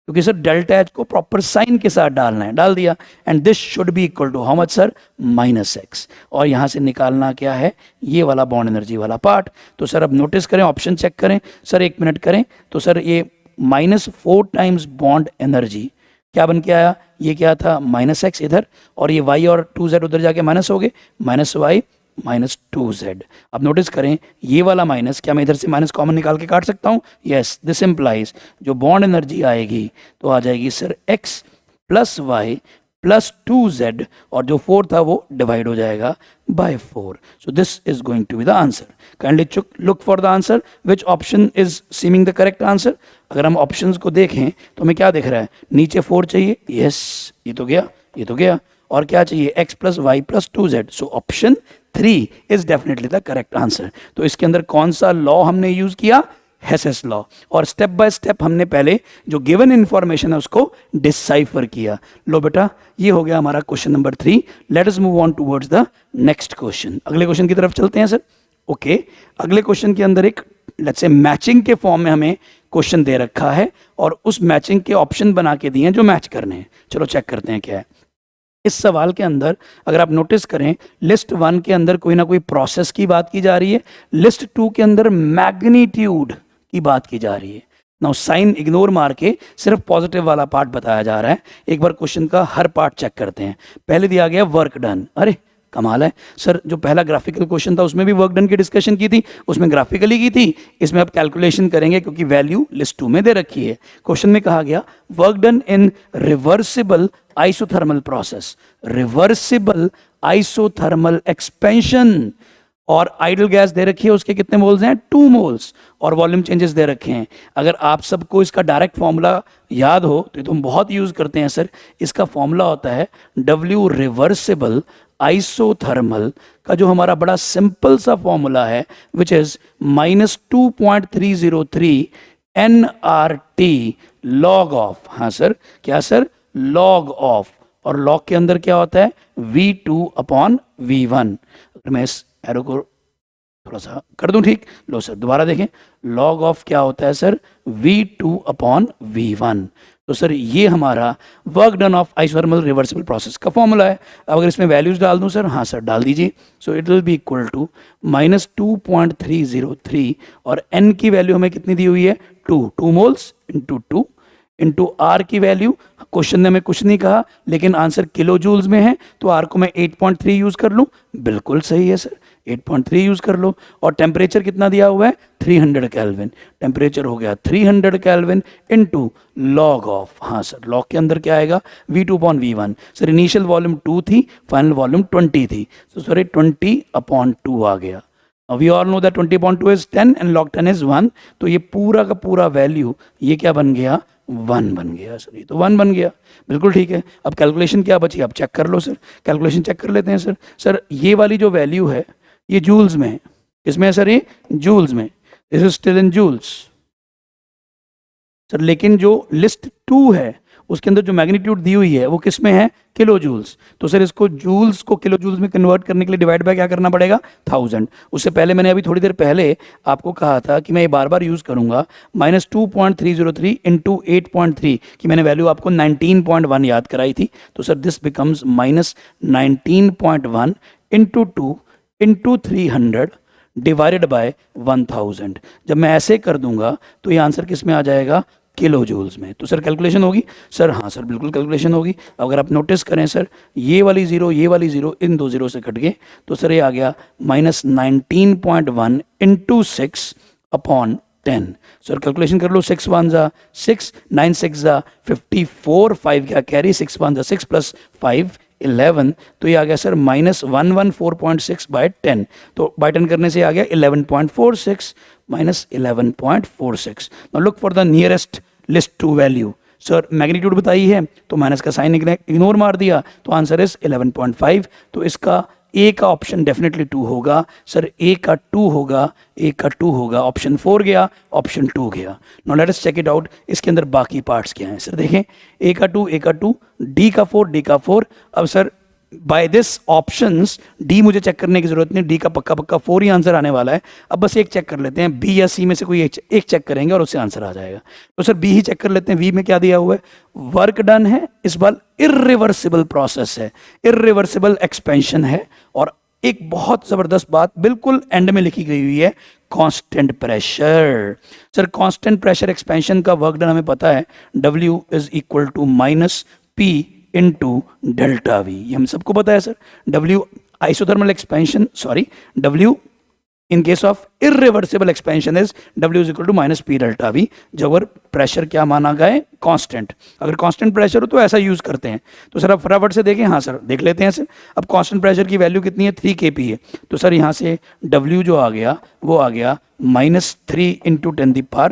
क्योंकि सर डेल्टा H को प्रॉपर साइन के साथ डालना है, डाल दिया। And this should be equal to how much sir? -x। और यहाँ से निकालना क्या है? ये वाला बॉन्ड एनर्जी वाला पार्ट। तो सर अब नोटिस करें, ऑप्शन चेक करें सर, 1 मिनट करें। तो सर ये -4 टाइम्स बॉन्ड एनर्जी क्या बन के आया? ये क्या था? -x इधर, और ये y और 2z उधर जाके माइनस हो गए, -y माइनस 2z। अब नोटिस करें ये वाला माइनस, क्या मैं इधर से माइनस कॉमन निकाल के काट सकता हूँ? यस, दिस इम्प्लाइज जो बॉन्ड एनर्जी आएगी तो आ जाएगी sir x plus y plus 2z, और जो 4 था वो डिवाइड हो जाएगा by 4। So this is going to be the answer. Kindly look for the answer, which option is seeming the correct answer. अगर हम ऑप्शंस को देखें तो हमें क्या दिख रहा है? नीचे 4 चाहिए, यस ये तो गया, ये तो गया, और क्या चाहिए? x plus y plus 2z। So option 3 is definitely the correct answer. तो इसके अंदर कौन सा लॉ हमने यूज किया? Hess's law. और स्टेप बाय स्टेप हमने पहले जो गिवन इंफॉर्मेशन है उसको डिसाइफर किया। लो बेटा, ये हो गया हमारा question number 3। Late us move on towards the next question. अगले क्वेश्चन की तरफ चलते हैं सर। ओके, अगले क्वेश्चन के अंदर एक लेट्स से मैचिंग के फॉर्म में हमें क्वेश्चन दे रखा है और उस मैचिंग के ऑप्शन बना के दिए हैं जो मैच करने हैं। चलो चेक करते हैं क्या है इस सवाल के अंदर। अगर आप नोटिस करें, लिस्ट 1 के अंदर कोई ना कोई प्रोसेस की बात की जा रही है, लिस्ट 2 के अंदर मैग्नीट्यूड की बात की जा रही है। नाउ साइन इग्नोर मार के सिर्फ पॉजिटिव वाला पार्ट बताया जा रहा है। एक बार क्वेश्चन का हर पार्ट चेक करते हैं। पहले दिया गया वर्क डन। अरे कमाल है सर, जो पहला ग्राफिकल क्वेश्चन था उसमें भी वर्क डन की डिस्कशन की थी, उसमें ग्राफिकली की थी, इसमें आप कैलकुलेशन करेंगे क्योंकि वैल्यू लिस्ट 2 में दे रखी है। क्वेश्चन में कहा गया work done in reversible isothermal process, reversible isothermal expansion, और आइडल गैस दे रखी है, उसके कितने मोल्स हैं? 2 मोल्स, और वॉल्यूम चेंजेस दे रखे हैं। अगर आप सबको इसका डायरेक्ट फॉर्मूला याद हो तो ये तो हम बहुत यूज करते हैं सर। इसका फॉर्मूला होता है W रिवर्सिबल आइसोथर्मल का जो हमारा बड़ा सिंपल सा फॉर्मूला है, which is -2.303 nRT log of. हाँ सर, क्या सर? Log of. और लॉग के अंदर क्या होता है? V2 upon V1। अगर मैं इस एरो को थोड़ा सा कर दूं, ठीक? लो सर दोबारा देखें, लॉग ऑफ क्या होता है सर? V2 upon V1। तो सर ये हमारा work done of isothermal reversible process का फॉर्मूला है। अब अगर इसमें वैल्यूज डाल दूं सर, हाँ सर डाल दीजिए। So it will be equal to -2.303, और n की वैल्यू हमें कितनी दी हुई है? 2 मोल्स इंटू 2 इंटू आर की वैल्यू, क्वेश्चन ने हमें कुछ नहीं कहा लेकिन आंसर किलो जूल्स में है, तो आर को मैं 8.3 यूज कर लूं। बिल्कुल सही है सर, 8.3 यूज कर लो। और टेम्परेचर कितना दिया हुआ है? 300 केल्विन। टेम्परेचर हो गया 300 केल्विन इंटू लॉग ऑफ। हाँ सर, लॉग के अंदर क्या आएगा? V2 upon V1। Sir initial volume 2 थी, फाइनल वॉल्यूम 20 थी, तो सॉरी 20 अपॉन 2 आ गया। We all know that 20 upon 2 is 10 and log 10 is 1। तो ये पूरा का पूरा वैल्यू ये क्या बन गया? 1 बन गया सर। ये तो 1 बन गया, बिल्कुल ठीक है। अब कैलकुलेशन क्या बची? आप चेक कर लो सर, कैलकुलेशन चेक कर लेते हैं सर। सर ये वाली जो वैल्यू है ये जूल्स में है, इसमें है सर ये जूल्स में, this is still in joules sir. लेकिन जो लिस्ट 2 है उसके अंदर जो मैग्नीट्यूड दी हुई है वो किस में है? Kilo joules. तो सर इसको जूल्स को किलो जूल्स में कन्वर्ट करने के लिए डिवाइड बाय क्या करना पड़ेगा? 1000। उससे पहले मैंने अभी थोड़ी देर पहले आपको कहा था कि मैं ये बार बार यूज करूंगा -2.303 इंटू 8.3 की मैंने वैल्यू आपको 19.1 याद कराई थी। तो sir this becomes -19.1 into 2 into 300 divided by 1000। जब मैं ऐसे कर दूंगा तो ये आंसर किस में आ जाएगा? किलो जूल्स में। तो सर कैलकुलेशन होगी सर? हाँ सर बिल्कुल कैलकुलेशन होगी। अगर आप नोटिस करें सर, ये वाली जीरो इन 2 जीरो से कट गए, तो सर ये आ गया -19.1 इंटू 6 अपॉन 10। सर कैलकुलेशन कर लो, 6 1 जा 6, 9 6 जा 54, 5 क्या कैरी, 6 1 जा 6 प्लस 5 11, तो ये आ गया सर -114.6 बाय 10। तो बाय 10 करने से आ गया 11.46 -11.46। Now look for the nearest list 2 value. Sir magnitude बताई है तो माइनस का साइन इग्नोर मार दिया, तो आंसर इज 11.5। तो इसका ए का ऑप्शन डेफिनेटली 2 होगा सर। ए का 2 होगा, ऑप्शन 4 गया, ऑप्शन 2 गया। Now let us check it out, इसके अंदर बाकी पार्ट्स क्या हैं सर? देखें, ए का 2, डी का 4। अब sir by this options D मुझे चेक करने की जरूरत नहीं, डी का पक्का 4 ही आंसर आने वाला है। अब बस एक चेक कर लेते हैं, बी या सी में से कोई एक चेक करेंगे और उससे आंसर आ जाएगा। तो सर बी ही चेक कर लेते हैं। वी में क्या दिया हुआ है? वर्क डन है, इस बार इर्रिवर्सिबल प्रोसेस है, इर्रिवर्सिबल एक्सपेंशन है, और एक बहुत जबरदस्त बात बिल्कुल एंड में लिखी गई हुई है, constant pressure. Sir constant pressure expansion का वर्क डन हमें पता है, W is equal to -P into delta V, ये हम सबको पता है sir. W isothermal expansion, sorry, W in case of irreversible expansion is W is equal to minus P delta V, जब अगर प्रेशर क्या माना गया है, कांस्टेंट। अगर कांस्टेंट प्रेशर हो तो ऐसा यूज करते हैं। तो सर अब फटाफट से देखें, हाँ सर देख लेते हैं सर। अब कांस्टेंट प्रेशर की वैल्यू कितनी है, 3 kP है। तो सर यहाँ से W जो आ गया वो आ गया -3 इंटू 10⁻³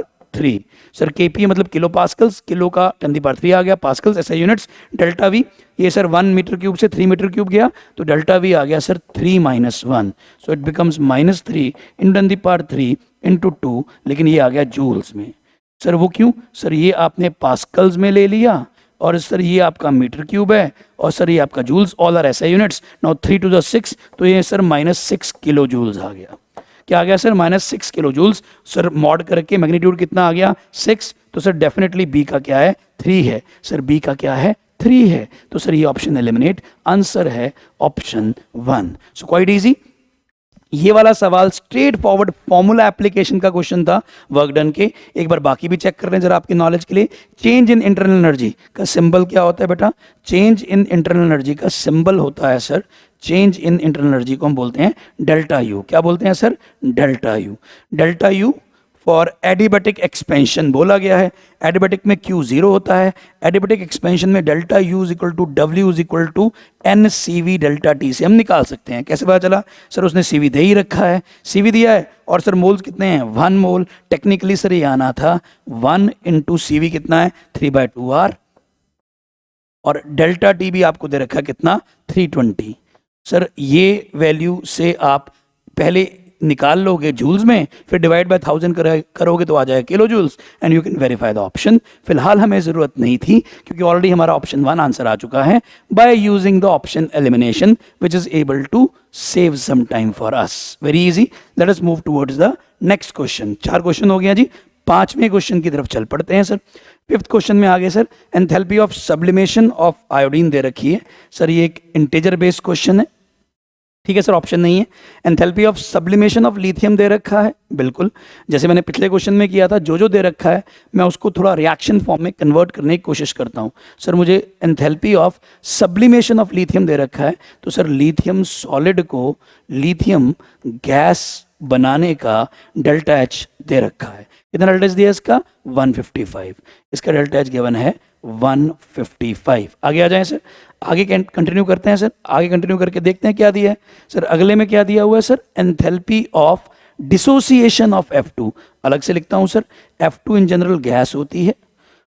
सर kP मतलब किलो पास्कल्स, किलो का 10⁻³ आ गया, पास्कल्स ऐसा यूनिट्स। डेल्टा V ये सर 1 मीटर क्यूब से 3 मीटर क्यूब गया, तो डेल्टा V आ गया sir 3 - 1, so it becomes -3 × 10⁻³ into 2, लेकिन ये आ गया जूल्स में। सर वो क्यों, सर ये आपने पास्कल्स में ले लिया और सर ये आपका मीटर क्यूब है और सर ये आपका जूल्स, ऑल आर ऐसा यूनिट्स। नाउ 3 to the 6, तो ये सर -6 किलो जूल्स आ गया। क्या आ गया sir, -6 kilo joules. Sir mod करके मैग्नीट्यूड कितना आ गया, 6। तो सर डेफिनेटली बी का क्या है, 3 है। सर बी का क्या है, 3 है। तो सर ये ऑप्शन एलिमिनेट, आंसर है ऑप्शन 1। So quite easy. ये वाला सवाल स्ट्रेट फॉरवर्ड फॉर्मूला एप्लीकेशन का क्वेश्चन था वर्क डन के। एक बार बाकी भी चेक कर रहे हैं जरा आपकी नॉलेज के लिए। चेंज इन इंटरनल एनर्जी का सिंबल क्या होता है बेटा, चेंज इन इंटरनल एनर्जी का सिंबल होता है sir, change in internal energy को हम बोलते हैं डेल्टा यू। क्या बोलते हैं sir, delta U. Delta U for adiabatic expansion बोला गया है। एडिबेटिक में Q 0 होता है, एडिबेटिक एक्सपेंशन में delta U equal to W equal to NCV delta T से हम निकाल सकते हैं। कैसे पता चला, सर उसने CV दे ही रखा है, CV दिया है और सर मोल्स कितने हैं, 1 मोल। टेक्निकली सर ये आना था 1 इंटू CV कितना है, 3/2R, और डेल्टा T भी आपको दे रखा है कितना, 320। सर ये वैल्यू से आप पहले निकाल लोगे जूल्स में, फिर डिवाइड बाय 1000 करोगे तो आ जाएगा kilo joules, and you can verify the option. फिलहाल हमें ज़रूरत नहीं थी क्योंकि ऑलरेडी हमारा ऑप्शन 1 आंसर आ चुका है by using the option elimination which is able to save some time for us. Very easy. Let us move towards the next question. 4 question हो गया जी, 5वें क्वेश्चन की तरफ चल पड़ते हैं सर। 5th क्वेश्चन में आगे sir, enthalpy of sublimation of iodine दे रखी है। सर ये एक इंटीजर बेस्ड क्वेश्चन है, ठीक है सर, ऑप्शन नहीं है। Enthalpy of sublimation of lithium दे रखा है, बिल्कुल जैसे मैंने पिछले क्वेश्चन में किया था, जो दे रखा है मैं उसको थोड़ा रिएक्शन फॉर्म में कन्वर्ट करने की कोशिश करता हूँ। सर मुझे enthalpy of sublimation of lithium दे रखा है, तो सर लिथियम सॉलिड को लिथियम गैस बनाने का डेल्टा H दे रखा है। कितना डेल्टा H दिया इसका, 155। इसका डेल्टा H गिवन है 155। आगे आ जाएं सर, आगे कंटिन्यू करते हैं सर। आगे कंटिन्यू करके देखते हैं क्या दिया है सर। अगले में क्या दिया हुआ है sir, enthalpy of dissociation of F2। अलग से लिखता हूं sir, F2 in general gas होती है,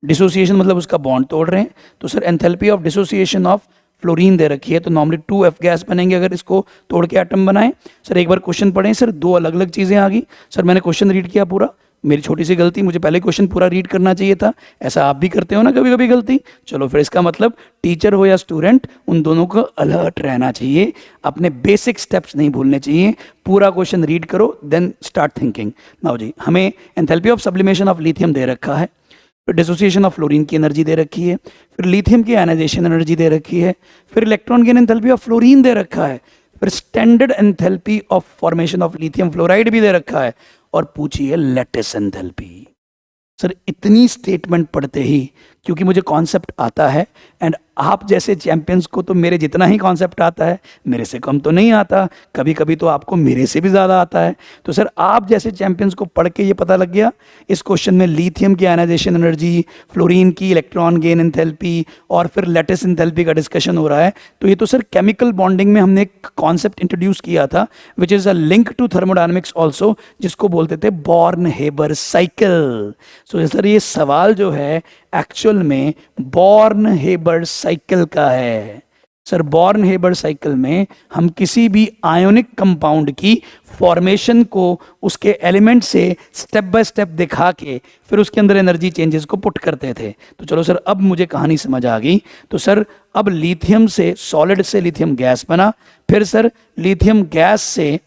डिसोसिएशन मतलब उसका बॉन्ड तोड़ रहे हैं। तो sir enthalpy of dissociation of fluorine दे रखी है, तो नॉर्मली 2F गैस बनेंगे अगर इसको तोड़ के एटम बनाएं। सर एक बार क्वेश्चन पढ़ें सर, 2 अलग अलग चीज़ें आ गई। सर मैंने क्वेश्चन रीड किया पूरा, मेरी छोटी सी गलती, मुझे पहले क्वेश्चन पूरा रीड करना चाहिए था। ऐसा आप भी करते हो ना कभी कभी गलती। चलो फिर इसका मतलब टीचर हो या स्टूडेंट, उन दोनों को अलर्ट रहना चाहिए, अपने बेसिक स्टेप्स नहीं भूलने चाहिए। पूरा क्वेश्चन रीड करो देन स्टार्ट थिंकिंग। नाउ जी, हमें enthalpy of sublimation of lithium दे रखा है, फिर डिसोसिएशन ऑफ फ्लोरीन की एनर्जी दे रखी है, फिर लिथियम की आयनाइजेशन एनर्जी दे रखी है, फिर electron gain enthalpy of fluorine दे रखा है, फिर standard enthalpy of formation of lithium fluoride भी दे रखा है, और पूछी है लैटिस एंथैल्पी। सर इतनी स्टेटमेंट पढ़ते ही, क्योंकि मुझे कॉन्सेप्ट आता है, एंड आप जैसे चैंपियंस को तो मेरे जितना ही कॉन्सेप्ट आता है, मेरे से कम तो नहीं आता, कभी कभी तो आपको मेरे से भी ज़्यादा आता है। तो सर आप जैसे चैंपियंस को पढ़ के ये पता लग गया इस क्वेश्चन में लिथियम की आयनाइजेशन एनर्जी, फ्लोरीन की इलेक्ट्रॉन गेन एंथैल्पी, और फिर लैटिस एंथैल्पी का डिस्कशन हो रहा है। तो ये तो सर केमिकल बॉन्डिंग में हमने एक कॉन्सेप्ट इंट्रोड्यूस किया था which is a link to thermodynamics also, जिसको बोलते थे Born Haber cycle. So sir ये सवाल जो है एक्चुअल में बॉर्न हेबर साइकिल का है। सर बॉर्न हेबर साइकिल में हम किसी भी आयोनिक कंपाउंड की फॉर्मेशन को उसके एलिमेंट से स्टेप बाय स्टेप दिखा के फिर उसके अंदर एनर्जी चेंजेस को पुट करते थे। तो चलो सर अब मुझे कहानी समझ आ गई। तो सर अब लिथियम से, सॉलिड से लिथियम गैस बना, फिर सर लिथियम गैस से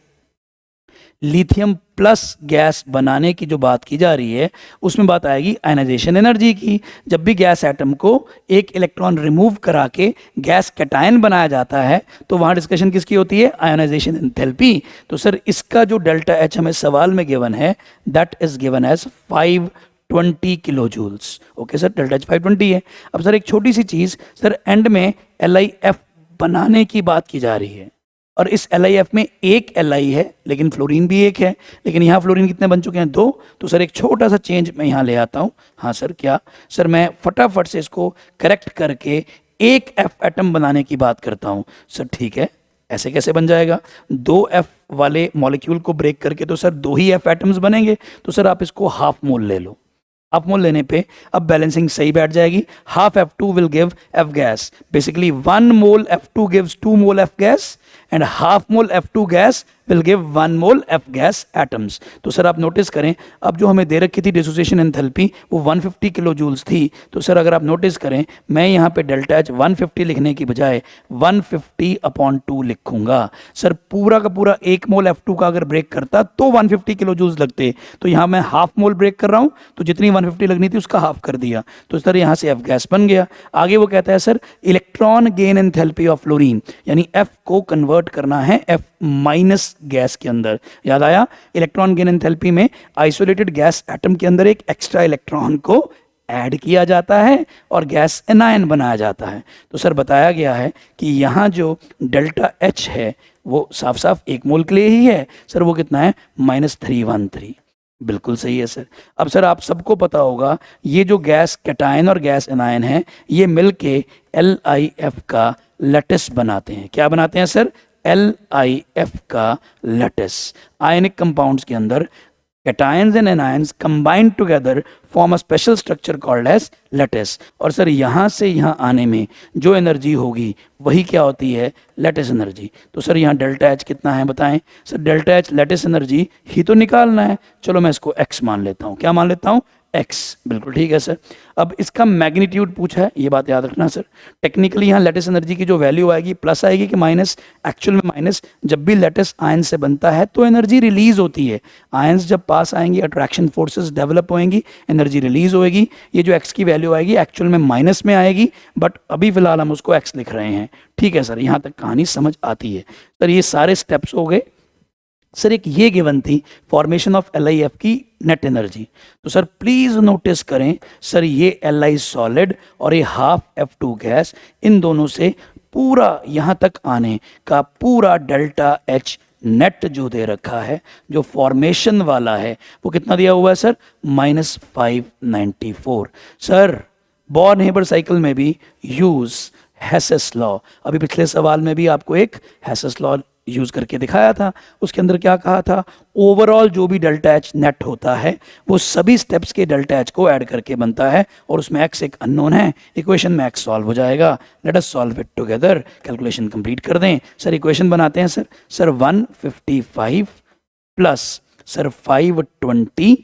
लिथियम प्लस गैस बनाने की जो बात की जा रही है उसमें बात आएगी आयनाइजेशन एनर्जी की। जब भी गैस एटम को एक इलेक्ट्रॉन रिमूव करा के गैस कैटायन बनाया जाता है तो वहाँ डिस्कशन किसकी होती है, आयोनाइजेशन एंथैल्पी। तो सर इसका जो डेल्टा एच हमें सवाल में गिवन है that is given as 520 kilo joules. Okay sir, delta H 520 है। अब सर एक छोटी सी चीज़, सर एंड में LiF बनाने की बात की जा रही है। और इस LiF में एक Li है लेकिन फ्लोरीन भी एक है, लेकिन यहाँ फ्लोरीन कितने बन चुके हैं, 2। तो सर एक छोटा सा चेंज मैं यहाँ ले आता हूँ। हाँ सर, क्या सर, मैं फटाफट से इसको करेक्ट करके एक F एटम बनाने की बात करता हूँ। सर ठीक है, ऐसे कैसे बन जाएगा, 2 F वाले मॉलिक्यूल को ब्रेक करके तो सर 2 ही F एटम्स बनेंगे। तो सर आप इसको हाफ मोल ले लो, हाफ मोल लेने पे अब बैलेंसिंग सही बैठ जाएगी। Half F2 will give F gas, basically 1 mole F2 gives 2 mole F gas and half mole F2 gas will give 1 mole F gas atoms. तो सर आप नोटिस करें, अब जो हमें दे रखी थी डिसोसिएशन एंथैल्पी वो 150 किलो जूल्स थी। तो सर अगर आप नोटिस करें, मैं यहाँ पे डेल्टा H 150 लिखने की बजाय 150/2 लिखूंगा। सर पूरा का पूरा 1 मोल F2 का अगर ब्रेक करता तो 150 किलो जूल्स लगते, तो यहाँ मैं हाफ मोल ब्रेक कर रहा हूँ, तो जितनी 150 लगनी थी उसका हाफ कर दिया, तो सर यहाँ से F गैस बन गया। आगे वो कहता है sir electron gain enthalpy of fluorine, यानी F को कन्वर्ट करना है F माइनस गैस के अंदर। याद आया, इलेक्ट्रॉन गेन एंथैल्पी में आइसोलेटेड गैस एटम के अंदर एक एक्स्ट्रा इलेक्ट्रॉन को ऐड किया जाता है और गैस एनायन बनाया जाता है। तो सर बताया गया है कि यहाँ जो डेल्टा H है वो साफ साफ 1 मोल के लिए ही है। सर वो कितना है, -313। बिल्कुल सही है सर। अब सर आप सबको पता होगा ये जो गैस कैटायन और गैस एनायन है ये मिलके LiF का लैटिस बनाते हैं। क्या बनाते हैं सर, LiF का लैटिस। आयनिक कंपाउंड्स के अंदर cations and anions combined together form a special structure called as lattice। और सर यहाँ से यहाँ आने में जो एनर्जी होगी वही क्या होती है, लैटिस एनर्जी। तो सर यहाँ डेल्टा H कितना है बताएं। Sir delta H lattice energy ही तो निकालना है, चलो मैं इसको x मान लेता हूँ। क्या मान लेता हूँ, x। बिल्कुल ठीक है सर। अब इसका मैग्नीट्यूड पूछा है, ये बात याद रखना सर। टेक्निकली यहाँ लैटिस एनर्जी की जो वैल्यू आएगी प्लस आएगी कि माइनस, एक्चुअल में माइनस। जब भी लैटिस आयन से बनता है तो एनर्जी रिलीज होती है। आयंस जब पास आएंगी अट्रैक्शन फोर्सेस डेवलप होएंगी, एनर्जी रिलीज होएगी। ये जो x की वैल्यू आएगी एक्चुअल में माइनस में आएगी, बट अभी फिलहाल हम उसको x लिख रहे हैं। ठीक है सर, यहाँ तक कहानी समझ आती है। सर ये सारे स्टेप्स हो गए। सर एक ये गिवन थी फॉर्मेशन ऑफ LiF की नेट एनर्जी। तो सर प्लीज नोटिस करें, सर ये Li सॉलिड और ये हाफ F2 गैस, इन दोनों से पूरा यहाँ तक आने का पूरा डेल्टा H नेट जो दे रखा है, जो फॉर्मेशन वाला है, वो कितना दिया हुआ है sir, -594। Sir Born Haber cycle में भी यूज हेसेस लॉ, अभी पिछले सवाल में भी आपको एक हेसेस लॉ यूज करके दिखाया था। उसके अंदर क्या कहा था, ओवरऑल जो भी डेल्टा H नेट होता है वो सभी स्टेप्स के डेल्टा H को ऐड करके बनता है, और उसमें x एक अननोन है। इक्वेशन में x सॉल्व हो जाएगा। Let us solve it together. Calculation complete कर दें। सर इक्वेशन बनाते हैं sir. Sir 155 plus sir 520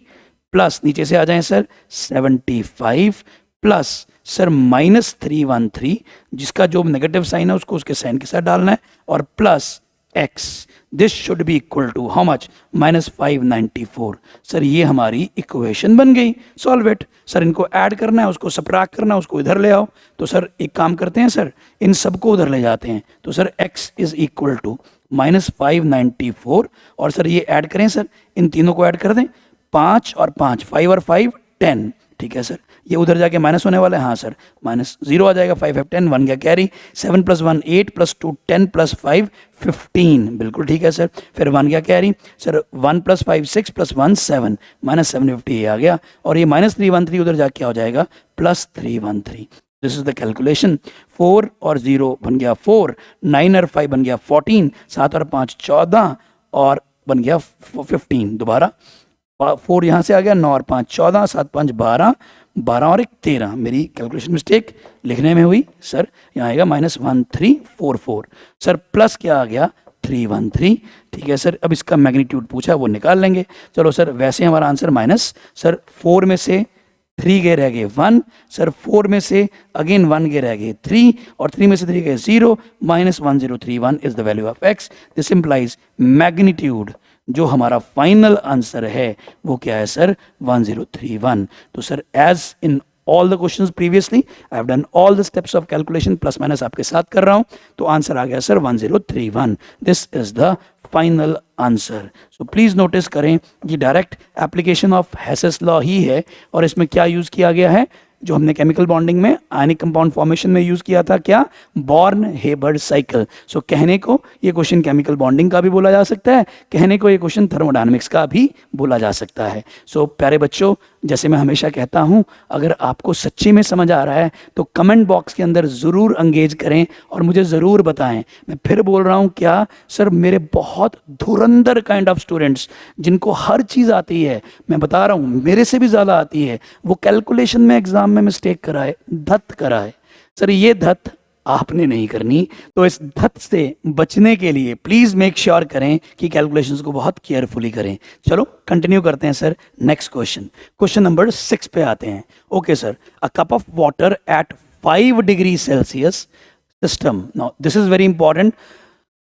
plus नीचे से आ जाएं सर 75 प्लस सर -313, जिसका जो नेगेटिव साइन है उसको उसके साइन के साथ डालना है, और plus x। This should be equal to how much, -594। Sir ये हमारी इक्वेशन बन गई। Solve it. सर इनको ऐड करना है, उसको सबट्रैक्ट करना है, उसको इधर ले आओ। तो सर एक काम करते हैं सर, इन सबको उधर ले जाते हैं। तो sir x is equal to -594, और सर ये ऐड करें सर, इन तीनों को ऐड कर दें। 5 और 5, 5 और 5 10। ठीक है सर, ये उधर जाके माइनस होने वाला है। हाँ सर, -0 आ जाएगा। 5 5 10, 1 गया कैरी। 7 + 1 8 + 2 10 + 5 15। बिल्कुल ठीक है सर। फिर 1 गया कैरी। सर 1 + 5 6 + 1 7, -750 आ गया, और ये -313 उधर जाके हो जाएगा +313। This is the calculation. 4 और 0 बन गया 4, 9 और 5 बन गया 14, 7 और 5 14, और बन गया 15। दोबारा 4 यहाँ से आ गया, 9 और 5 14, 7 5 12, 12 और 1 13। मेरी कैलकुलेशन मिस्टेक लिखने में हुई सर। यहाँ आएगा -1344। सर प्लस क्या आ गया, 313। ठीक है सर, अब इसका मैग्नीट्यूड पूछा वो निकाल लेंगे। चलो सर, वैसे हमारा आंसर माइनस, सर 4 में से 3 गए रह गए 1, सर 4 में से अगेन 1 गए रह गए 3, और 3 में से 3 गए 0, -1031 is the value of x। This implies magnitude जो हमारा फाइनल आंसर है वो क्या है सर, 1031। तो sir as in all the questions previously I have done all the steps of calculation, plus minus आपके साथ कर रहा हूं, तो आंसर आ गया sir 1031। This is the final answer. So please notice करें, ये direct application of Hess's law ही है, और इसमें क्या यूज किया गया है, जो हमने केमिकल बॉन्डिंग में आयनिक कंपाउंड फॉर्मेशन में यूज किया था, क्या, बॉर्न हेबर्ड साइकिल। सो कहने को ये क्वेश्चन केमिकल बॉन्डिंग का भी बोला जा सकता है, कहने को ये क्वेश्चन थर्मोडायनेमिक्स का भी बोला जा सकता है। सो प्यारे बच्चों, जैसे मैं हमेशा कहता हूं, अगर आपको सच्ची में समझ आ रहा है तो कमेंट बॉक्स के अंदर ज़रूर एंगेज करें और मुझे ज़रूर बताएं। मैं फिर बोल रहा हूं, क्या सर, मेरे बहुत धुरंधर काइंड ऑफ स्टूडेंट्स जिनको हर चीज़ आती है, मैं बता रहा हूं मेरे से भी ज़्यादा आती है, वो कैलकुलेशन में एग्जाम में मिस्टेक कराए, धत कराए। सर ये धत आपने नहीं करनी, तो इस धत से बचने के लिए प्लीज मेक श्योर करें कि कैलकुलेशंस को बहुत केयरफुली करें। चलो कंटिन्यू करते हैं सर। नेक्स्ट क्वेश्चन नंबर 6 पे आते हैं। Okay sir, a cup of water at 5 degree Celsius system. Now this is very important.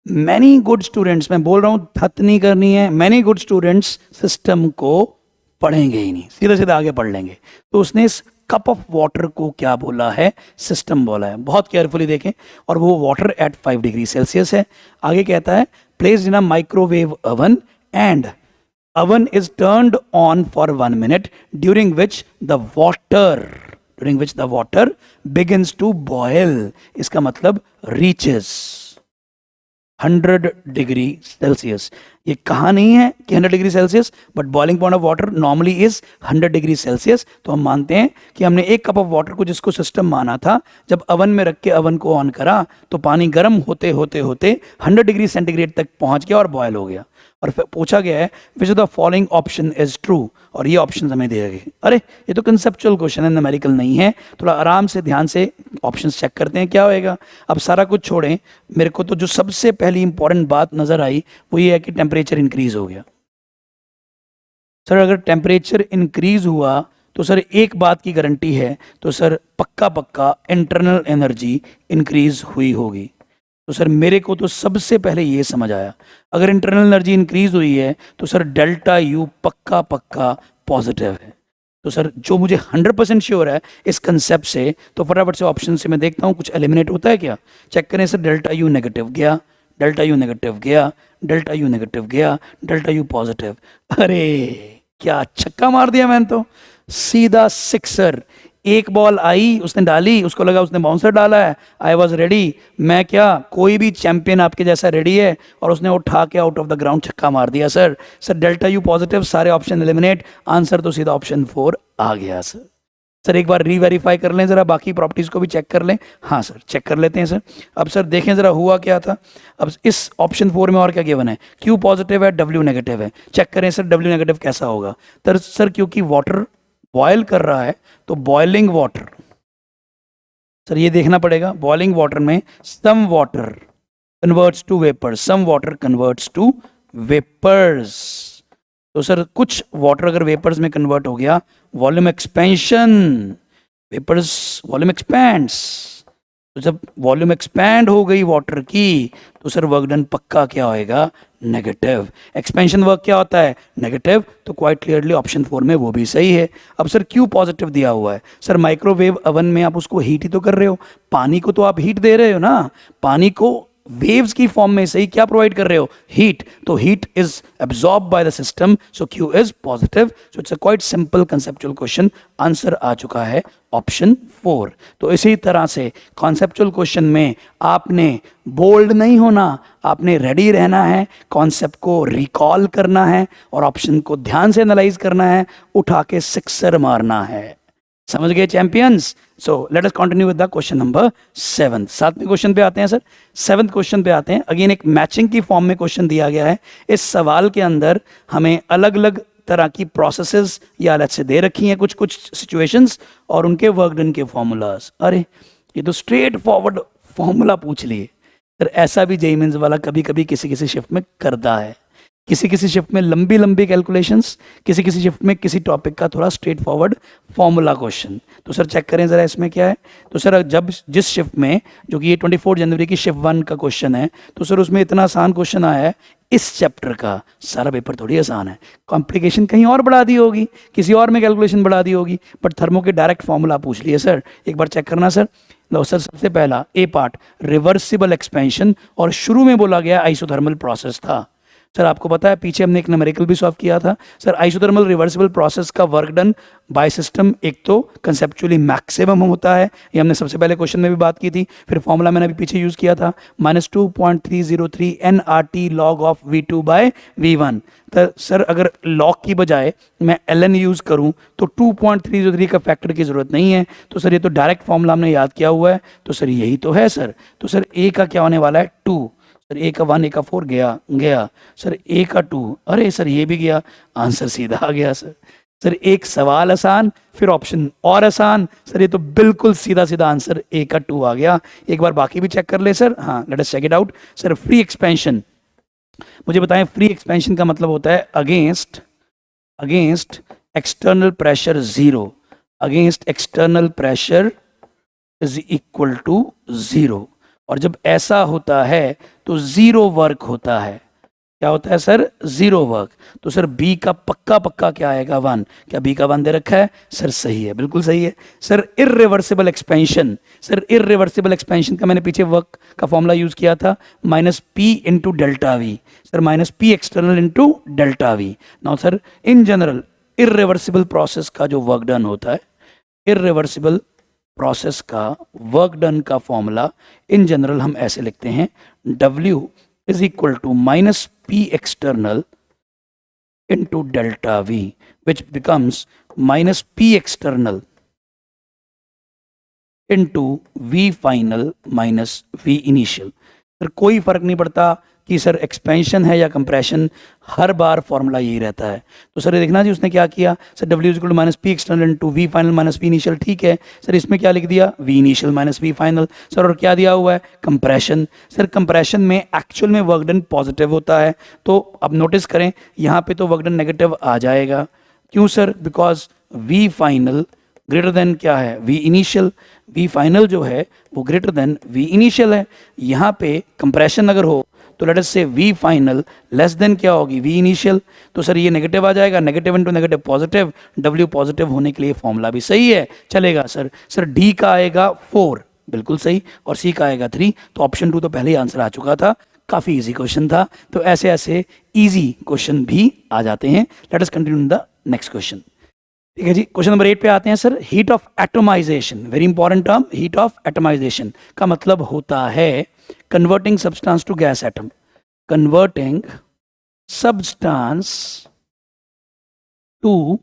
Many good students, मैं बोल रहा हूं धत नहीं करनी है, मैनी गुड स्टूडेंट्स सिस्टम को पढ़ेंगे ही नहीं, सीधे सीधे आगे पढ़ लेंगे। तो उसने इस कप ऑफ वाटर को क्या बोला है, सिस्टम बोला है। बहुत केयरफुली देखें, और वो वाटर एट 5 डिग्री सेल्सियस है। आगे कहता है placed in a microwave oven and oven is turned on for 1 minute during which the water begins to boil. इसका मतलब reaches 100 डिग्री सेल्सियस। ये कहा नहीं है कि 100 degree Celsius, but boiling point of water normally is 100 degree Celsius. तो हम मानते हैं कि हमने एक कप ऑफ वाटर को, जिसको सिस्टम माना था, जब अवन में रख के अवन को ऑन करा तो पानी गर्म होते होते होते 100 डिग्री सेंटीग्रेड तक पहुंच गया और बॉयल हो गया। और फिर पूछा गया है which of the following option is true, और ये ऑप्शन हमें दिए गए। अरे ये तो कंसेप्चुअल क्वेश्चन है, न्यूमेरिकल नहीं है। थोड़ा आराम से ध्यान से ऑप्शंस चेक करते हैं क्या होएगा। अब सारा कुछ छोड़ें, मेरे को तो जो सबसे पहली इंपॉर्टेंट बात नजर आई वो ये है कि टेम्परेचर इंक्रीज हो गया। सर अगर टेम्परेचर इंक्रीज हुआ तो सर एक बात की गारंटी है, तो सर पक्का इंटरनल एनर्जी इंक्रीज हुई होगी। तो सर मेरे को तो सबसे पहले ये समझ आया, अगर इंटरनल एनर्जी इंक्रीज हुई है तो सर डेल्टा यू पक्का पॉजिटिव है। तो सर जो मुझे 100% श्योर है इस कंसेप्ट से, तो फटाफट से ऑप्शन से मैं देखता हूँ कुछ एलिमिनेट होता है क्या। चेक करें सर, डेल्टा यू नेगेटिव गया, डेल्टा यू नेगेटिव गया, डेल्टा यू नेगेटिव गया, डेल्टा यू पॉजिटिव। अरे क्या छक्का मार दिया मैंने तो, सीधा सिक्सर। एक बॉल आई, उसने डाली, उसको लगा उसने बाउंसर डाला है, आई वॉज रेडी। मैं क्या, कोई भी चैंपियन आपके जैसा रेडी है, और उसने उठा के आउट ऑफ द ग्राउंड छक्का मार दिया। सर डेल्टा यू पॉजिटिव, सारे ऑप्शन एलिमिनेट, आंसर तो सीधा ऑप्शन 4 आ गया। सर एक बार रीवेरीफाई कर लें जरा, बाकी प्रॉपर्टीज को भी चेक कर लें। हाँ सर चेक कर लेते हैं सर। अब सर देखें जरा हुआ क्या था। अब इस ऑप्शन 4 में और क्या गिवन है, क्यू पॉजिटिव है, डब्ल्यू नेगेटिव है। चेक करें सर डब्ल्यू नेगेटिव कैसा होगा। तो सर क्योंकि वाटर बॉयल कर रहा है तो बॉइलिंग वाटर, सर ये देखना पड़ेगा, बॉइलिंग वाटर में some water converts to vapours, some water converts to vapours. तो सर कुछ वाटर अगर वेपर्स में कन्वर्ट हो गया, volume expansion, vapours volume expands. तो जब वॉल्यूम एक्सपैंड हो गई वाटर की, तो सर वर्क डन पक्का क्या होएगा, नेगेटिव। एक्सपेंशन वर्क क्या होता है, नेगेटिव। तो क्वाइट क्लियरली ऑप्शन 4 में वो भी सही है। अब सर क्यू पॉजिटिव दिया हुआ है, सर माइक्रोवेव ओवन में आप उसको हीट ही तो कर रहे हो, पानी को तो आप हीट दे रहे हो ना, पानी को वेव्स की फॉर्म में सही क्या प्रोवाइड कर रहे हो, हीट। तो heat is absorb by the system, so Q is positive. So it's a quite simple conceptual question, answer आ चुका है ऑप्शन 4। तो इसी तरह से कॉन्सेप्चुअल क्वेश्चन में आपने बोल्ड नहीं होना, आपने रेडी रहना है, कॉन्सेप्ट को रिकॉल करना है और ऑप्शन को ध्यान से एनालाइज करना है, उठा के सिक्सर मारना है। समझ गए champions. So let us continue with the question number 7। 7वें क्वेश्चन पे आते हैं सर। 7th क्वेश्चन पे आते हैं। अगेन एक मैचिंग की फॉर्म में क्वेश्चन दिया गया है। इस सवाल के अंदर हमें अलग अलग तरह की प्रोसेसेस या अलग से दे रखी हैं, कुछ सिचुएशंस और उनके वर्क डन के फॉर्मूलाज। अरे ये तो स्ट्रेट फॉरवर्ड फॉर्मूला पूछ लिए सर। ऐसा भी जेईई मेंस वाला कभी कभी किसी शिफ्ट में करता है, किसी शिफ्ट में लंबी कैलकुलेशंस, किसी शिफ्ट में किसी टॉपिक का थोड़ा स्ट्रेट फॉरवर्ड फॉर्मूला क्वेश्चन। तो सर चेक करें ज़रा इसमें क्या है। तो सर जब जिस शिफ्ट में, जो कि ये 24 जनवरी की शिफ्ट 1 का क्वेश्चन है, तो सर उसमें इतना आसान क्वेश्चन आया है, इस चैप्टर का सारा पेपर थोड़ी आसान है, कॉम्प्लिकेशन कहीं और बढ़ा दी होगी, किसी और में कैलकुलेशन बढ़ा दी होगी, बट थर्मो के डायरेक्ट फॉर्मूला पूछ लिए सर। एक बार चेक करना सर। लो सर, सबसे पहला ए पार्ट रिवर्सिबल एक्सपेंशन, और शुरू में बोला गया आइसोथर्मल प्रोसेस था। सर आपको पता है पीछे हमने एक न्यूमेरिकल भी सॉल्व किया था सर। आइसोथर्मल रिवर्सिबल प्रोसेस का वर्क डन बाय सिस्टम एक तो कंसेप्चुअली मैक्सिमम होता है, ये हमने सबसे पहले क्वेश्चन में भी बात की थी। फिर फॉर्मूला मैंने अभी पीछे यूज किया था -2.303 nRT log of V2 bye V1। तो सर अगर लॉग की बजाय मैं ln यूज करूं तो 2.303 का फैक्टर की जरूरत नहीं है। तो सर ये तो डायरेक्ट फॉर्मूला हमने याद किया हुआ है, तो सर यही तो है सर। तो सर a का क्या होने वाला है 2, सर a का 1 a का 4 गया गया सर, a का 2, अरे सर ये भी गया, आंसर सीधा आ गया सर। सर एक सवाल आसान फिर ऑप्शन और आसान, सर ये तो बिल्कुल सीधा सीधा आंसर a का 2 आ गया। एक बार बाकी भी चेक कर ले सर। हाँ let us check it out. Sir free expansion, मुझे बताएं फ्री एक्सपेंशन का मतलब होता है against external pressure 0, against external pressure is equal to 0। और जब ऐसा होता है तो 0 वर्क होता है। क्या होता है सर 0 वर्क। तो सर बी का पक्का क्या आएगा 1। क्या बी का 1 दे रखा है सर? सही है, बिल्कुल सही है sir. Irreversible expansion, sir irreversible expansion का मैंने पीछे वर्क का फॉर्मूला यूज किया था -P into delta we, sir -P external into delta we. Now sir in general irreversible process का जो वर्क डन होता है, इररिवर्सिबल प्रोसेस का वर्क डन का फॉर्मूला इन जनरल हम ऐसे लिखते हैं W is equal to -P external into delta V, which becomes -P external into V final minus V initial। Sir कोई फर्क नहीं पड़ता कि सर एक्सपेंशन है या कंप्रेशन, हर बार फॉर्मूला यही रहता है। तो सर ये देखना जी उसने क्या किया sir, W is equal to -P external into V final minus V initial. ठीक है सर, इसमें क्या लिख दिया V initial minus V final sir, और क्या दिया हुआ है कंप्रेशन। सर कंप्रेशन में एक्चुअल में वर्क डन पॉजिटिव होता है, तो अब नोटिस करें यहाँ पे तो वर्क डन नेगेटिव आ जाएगा। क्यों sir? Because V final greater than क्या है V इनिशियल। V फाइनल जो है वो ग्रेटर देन V इनिशियल है। यहाँ पे कंप्रेशन अगर हो तो लेट अस से V फाइनल लेस देन क्या होगी V इनिशियल। तो सर ये नेगेटिव आ जाएगा, negative into negative positive, W positive होने के लिए फॉर्मूला भी सही है, चलेगा सर। सर D का आएगा 4 बिल्कुल सही, और C का आएगा 3। तो ऑप्शन 2 तो पहले ही आंसर आ चुका था, काफी इजी क्वेश्चन था। तो ऐसे ऐसे इजी क्वेश्चन भी आ जाते हैं। Let us continue the next question. ठीक है जी, क्वेश्चन नंबर 8 पे आते हैं sir. Heat of atomization, very important term. Heat of atomization का मतलब होता है converting substance to gas atom, converting substance to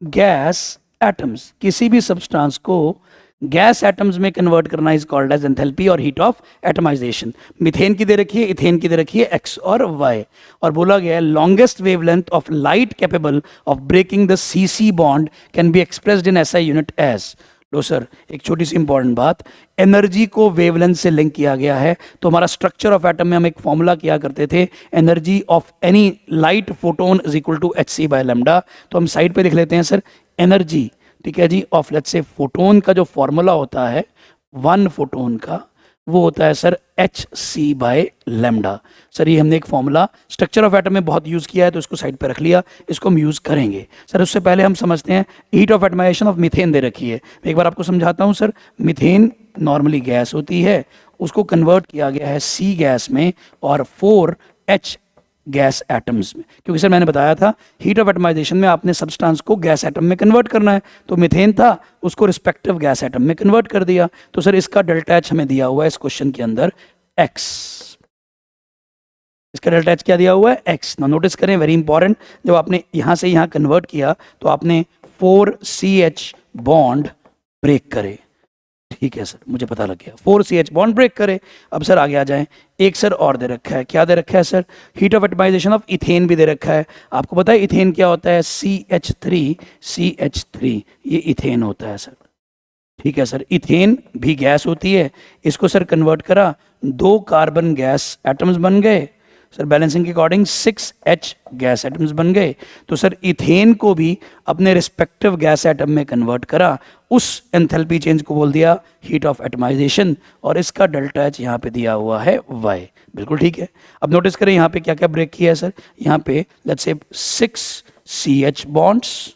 gas atoms. किसी भी सब्सटेंस को गैस एटम्स में कन्वर्ट करना इज कॉल्ड एज एंथैल्पी और हीट ऑफ एटमाइजेशन। मीथेन की दे रखी है, इथेन की दे रखी है x और y, और बोला गया है longest wavelength of light capable of breaking the CC bond can be expressed in SI unit as. लो सर, एक छोटी सी इंपॉर्टेंट बात, एनर्जी को वेवलेंथ से लिंक किया गया है। तो हमारा स्ट्रक्चर ऑफ एटम में हम एक फॉर्मूला किया करते थे, energy of any light photon is equal to hc by lambda. तो हम साइड पे लिख लेते हैं सर, एनर्जी, ठीक है जी, ऑफ लेट्स से फोटोन का जो फॉर्मूला होता है 1 फोटोन का, वो होता है sir hc by lambda. Sir ये हमने एक फॉर्मूला स्ट्रक्चर ऑफ एटम में बहुत यूज किया है, तो इसको साइड पे रख लिया, इसको हम यूज करेंगे। सर उससे पहले हम समझते हैं heat of atomization of methane दे रखी है। एक बार आपको समझाता हूँ सर। मीथेन नॉर्मली गैस होती है, उसको कन्वर्ट किया गया है C गैस में और 4H गैस एटम्स में, क्योंकि सर मैंने बताया था हीट ऑफ एटमाइजेशन में आपने सब्सटेंस को गैस एटम में कन्वर्ट करना है। तो मीथेन था, उसको रिस्पेक्टिव गैस एटम में कन्वर्ट कर दिया। तो सर इसका डेल्टा एच हमें दिया हुआ है इस क्वेश्चन के अंदर x, इसका डेल्टा एच क्या दिया हुआ है x। ना नोटिस करें, वेरी इंपॉर्टेंट, जब आपने यहां से यहां कन्वर्ट किया तो आपने 4CH बॉन्ड ब्रेक करे। ठीक है सर, मुझे पता लग गया, 4CH बॉन्ड ब्रेक करे। अब सर आगे आ जाएं, एक सर और दे रखा है, क्या दे रखा है sir? Heat of atomization of ethane भी दे रखा है। आपको पता है इथेन क्या होता है? CH3 ये इथेन होता है सर। ठीक है सर, इथेन भी गैस होती है, इसको सर कन्वर्ट करा, 2 कार्बन गैस एटम्स बन गए सर, बैलेंसिंग के अकॉर्डिंग 6H गैस एटम्स बन गए। तो सर इथेन को भी अपने रिस्पेक्टिव गैस एटम में कन्वर्ट करा, उस एंथैल्पी चेंज को बोल दिया हीट ऑफ एटमाइजेशन, और इसका डेल्टा एच यहाँ पे दिया हुआ है y। बिल्कुल ठीक है। अब नोटिस करें यहाँ पे क्या क्या ब्रेक किया है सर। यहाँ पे let's say 6CH bonds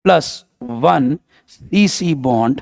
plus 1 CC bond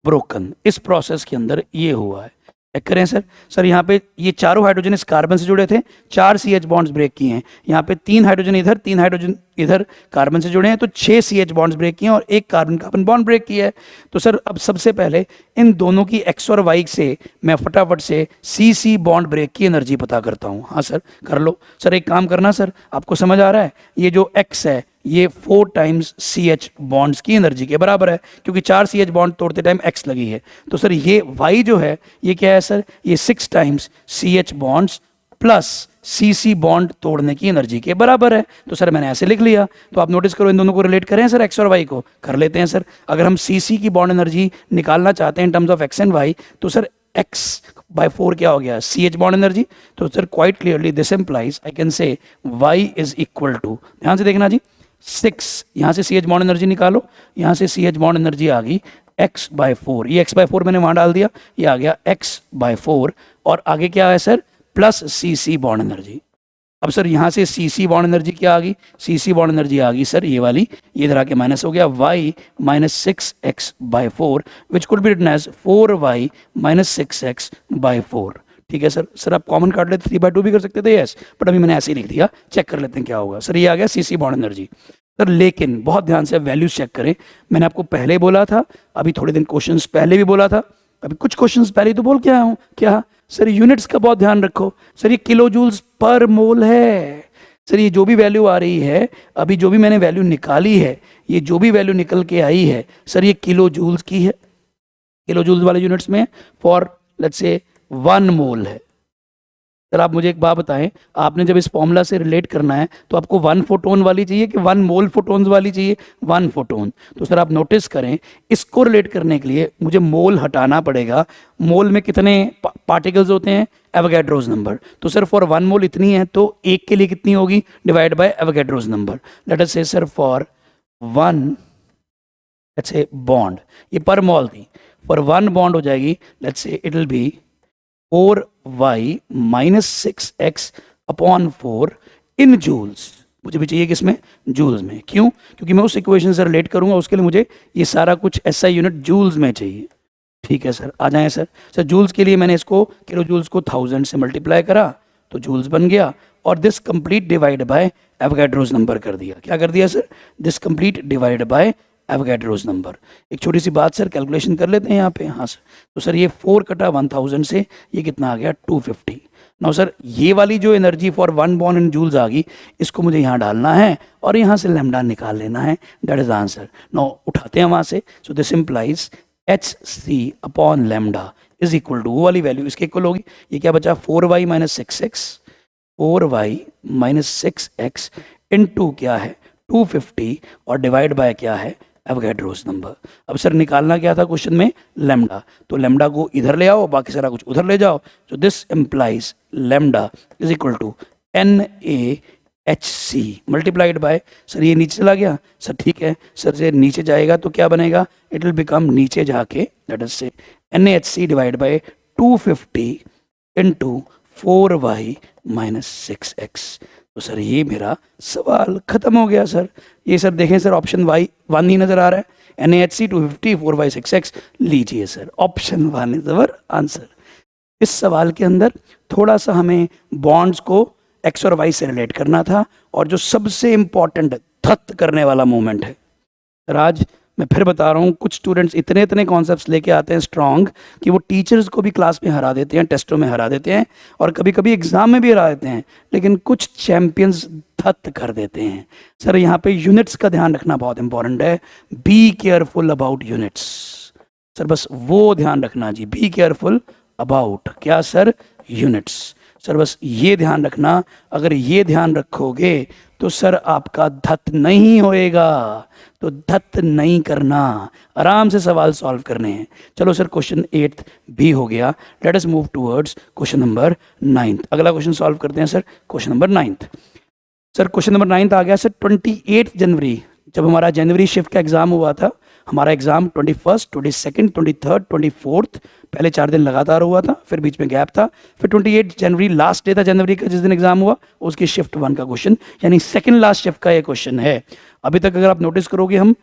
broken, इस प्रोसेस के अंदर ये हुआ है। चेक करें सर। सर यहाँ पे ये चारों हाइड्रोजन इस कार्बन से जुड़े थे, 4 CH बॉन्ड्स ब्रेक किए हैं। यहाँ पे 3 हाइड्रोजन इधर, 3 हाइड्रोजन इधर कार्बन से जुड़े हैं, तो 6 CH बॉन्ड्स ब्रेक किए हैं और एक कार्बन कार्बन बॉन्ड ब्रेक किया है। तो सर अब सबसे पहले इन दोनों की एक्स और वाई से मैं फटाफट से CC बॉन्ड ब्रेक की एनर्जी पता करता हूँ। हाँ सर कर लो। सर एक काम करना सर, आपको समझ आ रहा है, ये जो एक्स है ये 4 टाइम्स CH बॉन्ड्स की एनर्जी के बराबर है, क्योंकि 4 CH बॉन्ड तोड़ते टाइम एक्स लगी है। तो सर ये Y जो है ये क्या है सर, ये 6 times CH bonds plus CC bond तोड़ने की एनर्जी के बराबर है। तो सर मैंने ऐसे लिख लिया। तो आप नोटिस करो इन दोनों को रिलेट करें सर, एक्स और वाई को कर लेते हैं सर। अगर हम CC की बॉन्ड एनर्जी निकालना चाहते हैं in terms of x and y, तो सर x/4 क्या हो गया, CH बॉन्ड एनर्जी। तो sir quite clearly this implies I can say y is equal to, ध्यान से देखना जी, 6, यहाँ से CH बॉन्ड एनर्जी निकालो, यहाँ से CH बॉन्ड एनर्जी आ गई x/4, ये x/4 मैंने वहाँ डाल दिया, ये आ गया x/4 और आगे क्या है sir, plus CC bond energy. अब सर यहाँ से CC बॉन्ड एनर्जी क्या आ गई, CC बॉन्ड एनर्जी आ गई सर ये वाली, ये इधर आके माइनस हो गया y - 6x/4 which could be written as 4y - 6x/4। ठीक है सर। सर आप कॉमन काट लेते 3/2 भी कर सकते थे, यस, बट अभी मैंने ऐसे ही लिख दिया। चेक कर लेते हैं क्या होगा। सर ये आ गया CC बॉन्ड एनर्जी। सर लेकिन बहुत ध्यान से वैल्यूज चेक करें, मैंने आपको पहले बोला था, अभी थोड़े दिन क्वेश्चंस पहले भी बोला था, अभी कुछ क्वेश्चंस पहले तो बोल के आया हूँ, क्या सर यूनिट्स का बहुत ध्यान रखो। सर ये किलो जूल्स पर मोल है। सर ये जो भी वैल्यू आ रही है, अभी जो भी मैंने वैल्यू निकाली है, ये जो भी वैल्यू निकल के आई है सर ये किलो जूल्स की है, किलो जूल्स वाले यूनिट्स में फॉर लेट्स से 1 मोल है। सर आप मुझे एक बात बताएं, आपने जब इस फॉर्मूला से रिलेट करना है तो आपको 1 फोटोन वाली चाहिए कि 1 मोल फोटोन्स वाली चाहिए, 1 फोटोन। तो सर आप नोटिस करें, इसको रिलेट करने के लिए मुझे मोल हटाना पड़ेगा। मोल में कितने पार्टिकल्स होते हैं, एवोगैड्रोस नंबर। तो सर फॉर 1 मोल इतनी है, तो एक के लिए कितनी होगी, divide by Avogadro's number. Let us say sir for 1 let's say bond, ये पर मोल थी, फॉर 1 बॉन्ड हो जाएगी let's say it will be 4y - 6x/4 in joules. मुझे भी चाहिए किसमें, जूल्स में। क्यों, क्योंकि मैं उस इक्वेशन से रिलेट करूंगा, उसके लिए मुझे ये सारा कुछ SI यूनिट जूल्स में चाहिए। ठीक है सर, आ जाएं सर। सर जूल्स के लिए मैंने इसको किलो जूल्स को 1000 से मल्टीप्लाई करा तो जूल्स बन गया, और this complete divide by Avogadro's number कर दिया। क्या कर दिया sir, this complete divide by Avogadro's number. एक छोटी सी बात सर, कैलकुलेशन कर लेते हैं यहाँ पे। हाँ सर, तो सर ये 4 कटा 1000 से ये कितना आ गया, 250। नाउ सर ये वाली जो energy for 1 bond in joules आ गई, इसको मुझे यहाँ डालना है और यहाँ से लैम्डा निकाल लेना है, दैट इज आंसर। नाउ उठाते हैं वहाँ से, so this implies HC/λ is equal to, वो वाली वैल्यू इसके इक्वल होगी। ये क्या बचा, 4y - 6x, 4y - 6x into क्या है 250 और डिवाइड बाय क्या है एवोगैड्रोस नंबर। अब सर निकालना क्या था क्वेश्चन में, लैम्डा, तो लैम्डा को इधर ले आओ, बाकी सारा कुछ उधर ले जाओ। तो this implies lambda is equal to NaHC multiplied by, sir ये नीचे चला गया सर, ठीक है सर, से नीचे जाएगा तो क्या बनेगा, इट विल बिकम नीचे जाके लेट अस से NaHC divide by 250 into 4y - 6x। तो सर ये मेरा सवाल खत्म हो गया सर। ये सर देखें सर, ऑप्शन Y 1 ही नजर आ रहा है, NaHC 250 4y 6x, लीजिए sir option 1 is our answer. इस सवाल के अंदर थोड़ा सा हमें बॉन्ड्स को एक्स और वाई से रिलेट करना था, और जो सबसे इंपॉर्टेंट धत करने वाला मोमेंट है सर, आज मैं फिर बता रहा हूँ, कुछ स्टूडेंट्स इतने इतने कॉन्सेप्ट्स लेके आते हैं स्ट्रॉन्ग कि वो टीचर्स को भी क्लास में हरा देते हैं, टेस्टों में हरा देते हैं, और कभी कभी एग्जाम में भी हरा देते हैं, लेकिन कुछ चैंपियंस धत कर देते हैं। सर यहाँ पे यूनिट्स का ध्यान रखना बहुत इंपॉर्टेंट है, be careful about units. Sir बस वो ध्यान रखना जी, बी केयरफुल अबाउट क्या सर, यूनिट्स। सर बस ये ध्यान रखना, अगर ये ध्यान रखोगे तो सर आपका धत नहीं होएगा, तो धत नहीं करना, आराम से सवाल सॉल्व करने हैं। चलो सर क्वेश्चन 8 भी हो गया, late us move towards question number 9। अगला क्वेश्चन सॉल्व करते हैं sir, question number 9। Sir question number 9 आ गया सर, 28 जनवरी जब हमारा जनवरी शिफ्ट का एग्जाम हुआ था, हमारा एग्जाम 21, 22, 23, 24 पहले 4 दिन लगातार हुआ था, फिर बीच में गैप था, फिर 28 जनवरी लास्ट डे था जनवरी का जिस दिन एग्जाम हुआ, उसकी शिफ्ट 1 का क्वेश्चन, यानी सेकंड लास्ट शिफ्ट का ये क्वेश्चन है। अभी तक अगर आप नोटिस करोगे हम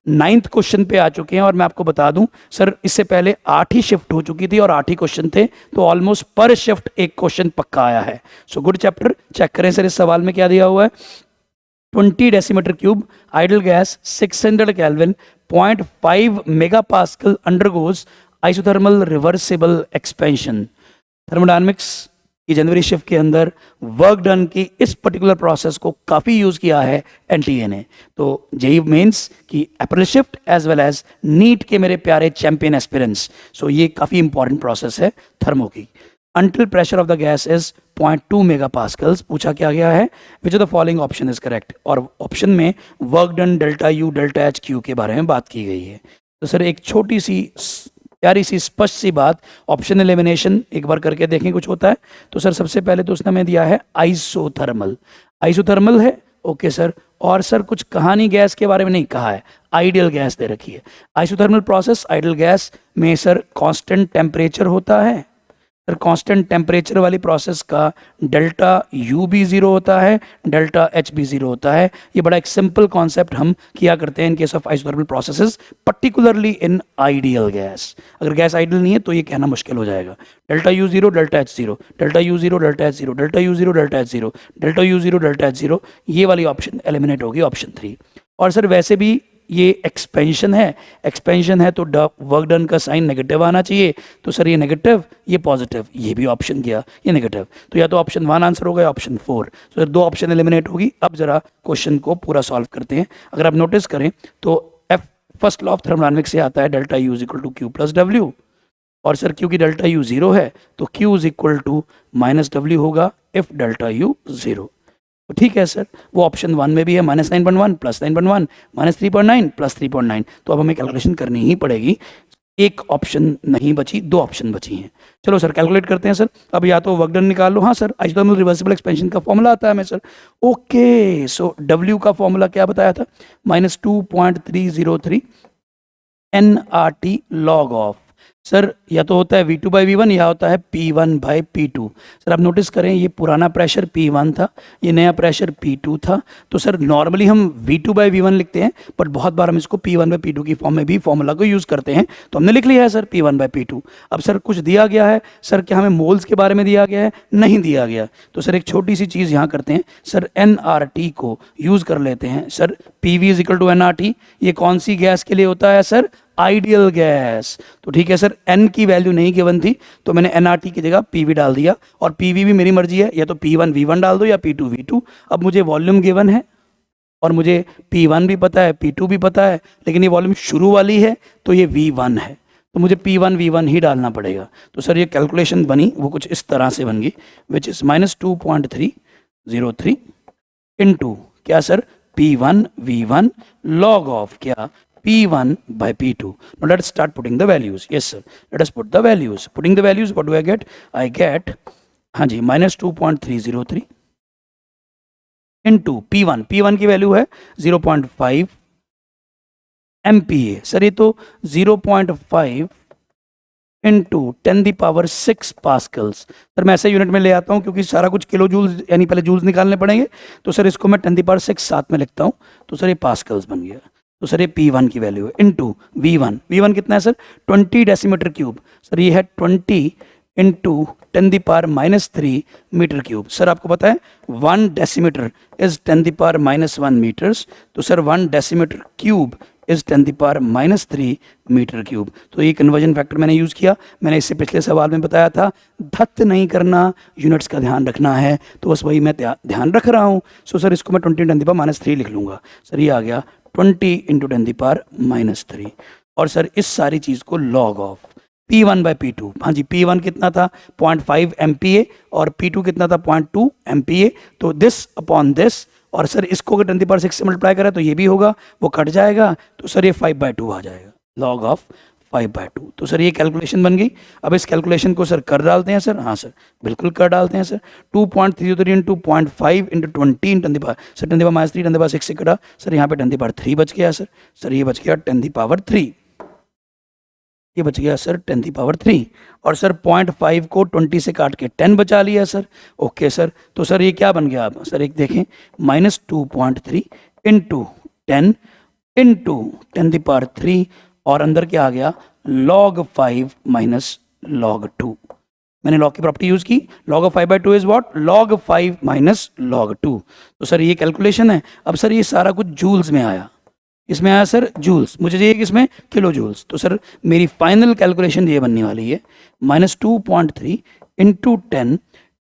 9th क्वेश्चन पे आ चुके हैं और मैं आपको बता दूं सर इससे पहले 8 ही शिफ्ट हो चुकी थी और 8 ही क्वेश्चन थे, तो ऑलमोस्ट पर शिफ्ट एक क्वेश्चन पक्का आया है। So good chapter. चेक करें सर इस सवाल में क्या दिया हुआ है। 20 decimetre cube idol gas 600 kelvin 0.5 mega pascal undergoes isothermal reversible expansion. Thermodynamics की जनवरी शिफ्ट के अंदर वर्क डन की इस पर्टिकुलर प्रोसेस को काफ़ी यूज़ किया है एनटीए ने। तो जेई मेंस की April shift as well as NEET के मेरे प्यारे चैंपियन एस्पिरेंट्स, सो ये काफ़ी इंपॉर्टेंट प्रोसेस है थर्मो की। Until pressure of the gas is 0.2 megapascals पूछा क्या गया है, which of the following option is correct, और ऑप्शन में work done delta U delta H Q के बारे में बात की गई है। तो सर एक छोटी सी प्यारी सी स्पष्ट सी बात, ऑप्शन एलिमिनेशन एक बार करके देखें कुछ होता है। तो सर सबसे पहले तो उसने हमें दिया है आइसोथर्मल, आइसोथर्मल है ओके सर, और सर कुछ कहानी गैस के बारे में नहीं कहा है, आइडियल गैस दे रखी है। आइसोथर्मल प्रोसेस आइडियल गैस में सर कांस्टेंट टेम्परेचर होता है, सर कांस्टेंट टेम्परेचर वाली प्रोसेस का डेल्टा यू भी जीरो होता है, डेल्टा एच भी जीरो होता है। ये बड़ा एक सिंपल कॉन्सेप्ट हम किया करते हैं in case of isothermal processes, particularly in ideal gas. अगर गैस आइडियल नहीं है तो ये कहना मुश्किल हो जाएगा। Delta U zero delta H zero, delta U zero delta H zero, delta U zero delta H zero, delta U zero delta H zero, ये वाली ऑप्शन एलिमिनेट होगी ऑप्शन 3। और सर वैसे भी ये एक्सपेंशन है, एक्सपेंशन है तो वर्क डन का साइन नेगेटिव आना चाहिए, तो सर ये नेगेटिव ये पॉजिटिव, ये भी ऑप्शन गया ये नेगेटिव, तो या तो ऑप्शन 1 आंसर होगा या ऑप्शन 4। तो सर 2 ऑप्शन एलिमिनेट होगी। अब जरा क्वेश्चन को पूरा सॉल्व करते हैं। अगर आप नोटिस करें तो फर्स्ट लॉ ऑफ थर्मोडायनेमिक्स से आता है delta U is equal to Q plus W, और सर क्योंकि डेल्टा यू जीरो है तो Q is equal to minus W होगा इफ डेल्टा यू जीरो। तो ठीक है सर, वो ऑप्शन 1 में भी है -9.1 प्लस 9.1 -3.9 प्लस 3.9, तो अब हमें कैलकुलेशन करनी ही पड़ेगी। एक ऑप्शन नहीं बची, 2 ऑप्शन बची हैं। चलो सर कैलकुलेट करते हैं सर। अब या तो वर्क डन निकाल लो, हाँ सर आइसोथर्मल रिवर्सिबल एक्सपेंशन का फॉर्मूला आता है हमें सर, ओके। सो डब्ल्यू का फॉर्मूला क्या बताया था, -2.303 NRT log ऑफ, सर या तो होता है V2/V1 या होता है P1/P2। सर आप नोटिस करें ये पुराना प्रेशर P1 था, ये नया प्रेशर P2 था। तो सर नॉर्मली हम V2/V1 लिखते हैं, बट बहुत बार हम इसको P1/P2 की फॉर्म में भी फॉर्मूला को यूज़ करते हैं, तो हमने लिख लिया है सर P1/P2। अब सर कुछ दिया गया है, सर क्या हमें मोल्स के बारे में दिया गया है, नहीं दिया गया, तो सर एक छोटी सी चीज़ यहाँ करते हैं सर, NRT को यूज़ कर लेते हैं sir. PV is equal to NRT, ये कौन सी गैस के लिए होता है सर, आइडियल गैस। तो ठीक है सर, N की वैल्यू नहीं गिवन थी तो मैंने NRT की जगह PV डाल दिया, और PV भी मेरी मर्जी है, या तो P1V1 डाल दो या P2V2। अब मुझे वॉल्यूम गिवन है और मुझे P1 भी पता है P2 भी पता है, लेकिन ये वॉल्यूम शुरू वाली है तो ये V1 है, तो मुझे P1V1 ही डालना पड़ेगा। तो सर ये कैलकुलेशन बनी वो कुछ इस तरह से बन गई, विच इज़ -2.303 इंटू क्या सर, P1V1 log ऑफ क्या, P1/P2. Now let's start putting the values. Yes sir, let us put the values. Putting the values, what do I get? I get हाँ जी -2.303 into P1, P1 की वैल्यू है 0.5 MPa। सर ये तो 0.5 इंटू 10⁶ पास्कल्स। सर मैं ऐसे यूनिट में ले आता हूँ क्योंकि सारा कुछ किलो जूल्स यानी पहले जूल्स निकालने पड़ेंगे, तो सर इसको मैं 10⁶ साथ में लिखता हूँ, तो सर ये पास्कल्स बन गया। तो सर ये P1 की वैल्यू है इंटू V1, V1 कितना है सर 20 डेसीमीटर क्यूब, सर ये है 20 इंटू 10⁻³ मीटर क्यूब। सर आपको पता है 1 डेसीमीटर इज 10⁻⁻1 मीटर्स, तो sir 1 decimetre cube is 10⁻³ metre cube. तो ये कन्वर्जन फैक्टर मैंने यूज़ किया, मैंने इससे पिछले सवाल में बताया था धत्त नहीं करना, यूनिट्स का ध्यान रखना है, तो बस वही मैं ध्यान रख रहा हूँ। सो सर इसको मैं 20 10⁻³ लिख लूँगा। सर ये आ गया 20 इंटू 10⁻³ और सर इस सारी चीज़ को लॉग ऑफ P1/P2। हाँ जी, P1 कितना था 0.5 MPa और P2 कितना था 0.2 MPa, तो दिस अपॉन दिस, और सर इसको अगर 10⁻6 से मल्टीप्लाई करें तो ये भी होगा, वो कट जाएगा, तो सर ये 5/2 आ जाएगा, लॉग ऑफ 5/2। तो सर ये कैलकुलेशन बन गई। अब इस कैलकुलेशन को सर कर डालते हैं सर, हाँ सर बिल्कुल कर डालते हैं सर। 2.303 इंटू 0.5 इंटू 20 इंटू 10⁻³ 10⁻6 से कटा, सर यहाँ पे 10⁻³ बच गया सर, सर ये बच गया 10⁻3, ये बच गया सर 10⁻3, और सर 0.5 को 20 से काट के 10 बचा लिया सर, ओके सर। तो सर ये क्या बन गया, आप सर एक देखें -2.3 इंटू 10 इंटू 10⁻³ और अंदर क्या आ गया log 5 माइनस log 2। मैंने log की प्रॉपर्टी यूज की, log of 5/2 is what, log 5 minus log 2। तो सर ये कैलकुलेशन है। अब सर ये सारा कुछ जूल्स में आया, इसमें आया सर जूल्स, मुझे चाहिए किसमें, किलो जूल्स। तो सर मेरी फाइनल कैलकुलेशन ये बनने वाली है -2.3 इंटू 10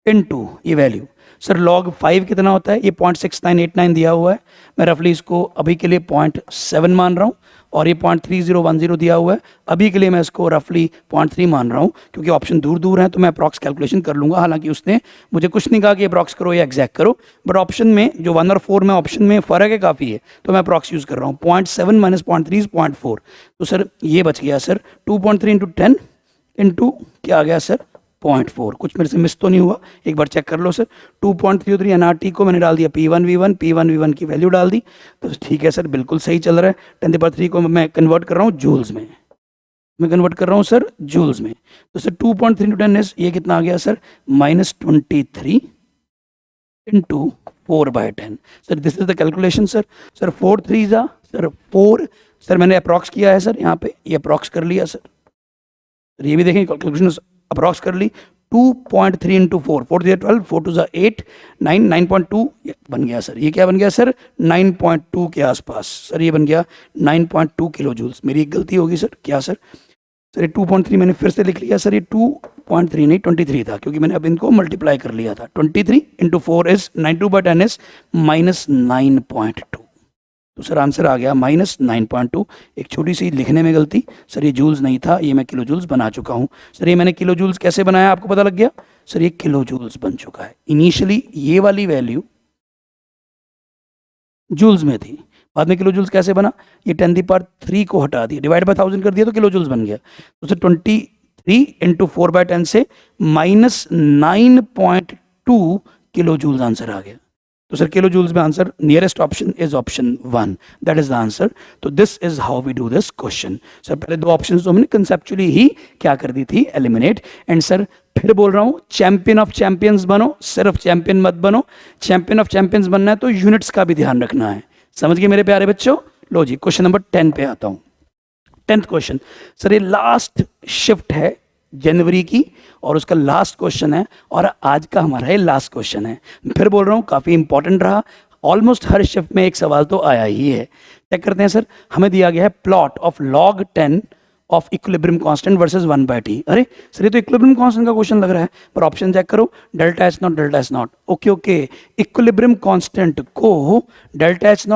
इंटू ये वैल्यू। सर log 5 कितना होता है, ये 0.6989 दिया हुआ है, मैं रफली इसको अभी के लिए 0.7 मान रहा हूँ, और ये 0.3010 दिया हुआ है, अभी के लिए मैं इसको रफली 0.3 मान रहा हूँ, क्योंकि ऑप्शन दूर दूर हैं तो मैं अप्रॉक्स कैलकुलेशन कर लूँगा। हालांकि उसने मुझे कुछ नहीं कहा कि अप्रॉक्स करो या एग्जैक्ट करो, बट ऑप्शन में जो 1 और 4 में ऑप्शन में फ़र्क है काफ़ी है, तो मैं अप्रॉक्स यूज़ कर रहा हूँ। 0.7 माइनस 0.3 0.4, तो सर ये बच गया सर 2.3 इंटू 10 इंटू क्या आ गया सर 0.4। कुछ मेरे से मिस तो नहीं हुआ, एक बार चेक कर लो सर। 2.33 एनआरटी को मैंने डाल दिया P1V1 की वैल्यू डाल दी, तो ठीक है सर, बिल्कुल सही चल रहा है। 10⁻³ को मैं कन्वर्ट कर रहा हूँ जूल्स में, मैं कन्वर्ट कर रहा हूँ सर जूल्स में। तो सर 2.3 इंटू 10 ये कितना आ गया sir -23 into 4/10। Sir this is the calculation sir. Sir 4 3 जा सर 4, सर मैंने अप्रॉक्स किया है सर, यहाँ पे ये अप्रॉक्स कर लिया सर, ये भी देखें कैलकुलेशन अप्रॉक्स कर ली। 2.3 इंटू 4, 4 12, 4 2 8 9, 9.2 बन गया सर। ये क्या बन गया सर 9.2 के आसपास, सर ये बन गया 9.2 किलो जूल्स। मेरी एक गलती होगी सर, क्या सर, सर ये 2.3 मैंने फिर से लिख लिया सर, ये 2.3 नहीं 23 था, क्योंकि मैंने अब इनको मल्टीप्लाई कर लिया था। 23 इंटू 4 इज 92/10 इज -9.2। तो सर आंसर आ गया -9.2। एक छोटी सी लिखने में गलती सर, ये जूल्स नहीं था, ये मैं किलो जूल्स बना चुका हूँ। सर ये मैंने किलो जूल्स कैसे बनाया आपको पता लग गया, सर ये किलो जूल्स बन चुका है। इनिशियली ये वाली वैल्यू जूल्स में थी, बाद में किलो जूल्स कैसे बना, ये 10⁻³ को हटा दिया, डिवाइड बाय 1000 कर दिया तो किलो जूल्स बन गया। तो सर 23 इंटू 4/10 से -9.2 किलो जूल्स आंसर आ गया। तो सर किलो जूल्स में answer nearest option is option 1, that is the answer. तो this is how we do this question. Sir पहले दो ऑप्शन तो हमने कंसेप्चुअली ही क्या कर दी थी, एलिमिनेट। एंड सर फिर बोल रहा हूँ, चैंपियन ऑफ चैंपियंस बनो, सिर्फ चैंपियन मत बनो। चैंपियन ऑफ चैंपियंस बनना है तो यूनिट्स का भी ध्यान रखना है, समझ गए मेरे प्यारे बच्चों। लो जी क्वेश्चन नंबर 10 पे आता हूँ। 10th क्वेश्चन सर, ये लास्ट शिफ्ट है जनवरी की और उसका लास्ट क्वेश्चन है, और आज का हमारा ये लास्ट क्वेश्चन है। फिर बोल रहा हूँ काफ़ी इंपॉर्टेंट रहा, ऑलमोस्ट हर शिफ्ट में एक सवाल तो आया ही है। चेक करते हैं सर, हमें दिया गया है plot of log 10 of equilibrium constant versus 1/t। अरे सर ये तो इक्विलिब्रियम कांस्टेंट का क्वेश्चन लग रहा है, पर ऑप्शन चेक करो, delta H not. Okay okay, equilibrium constant को डेल्टा एच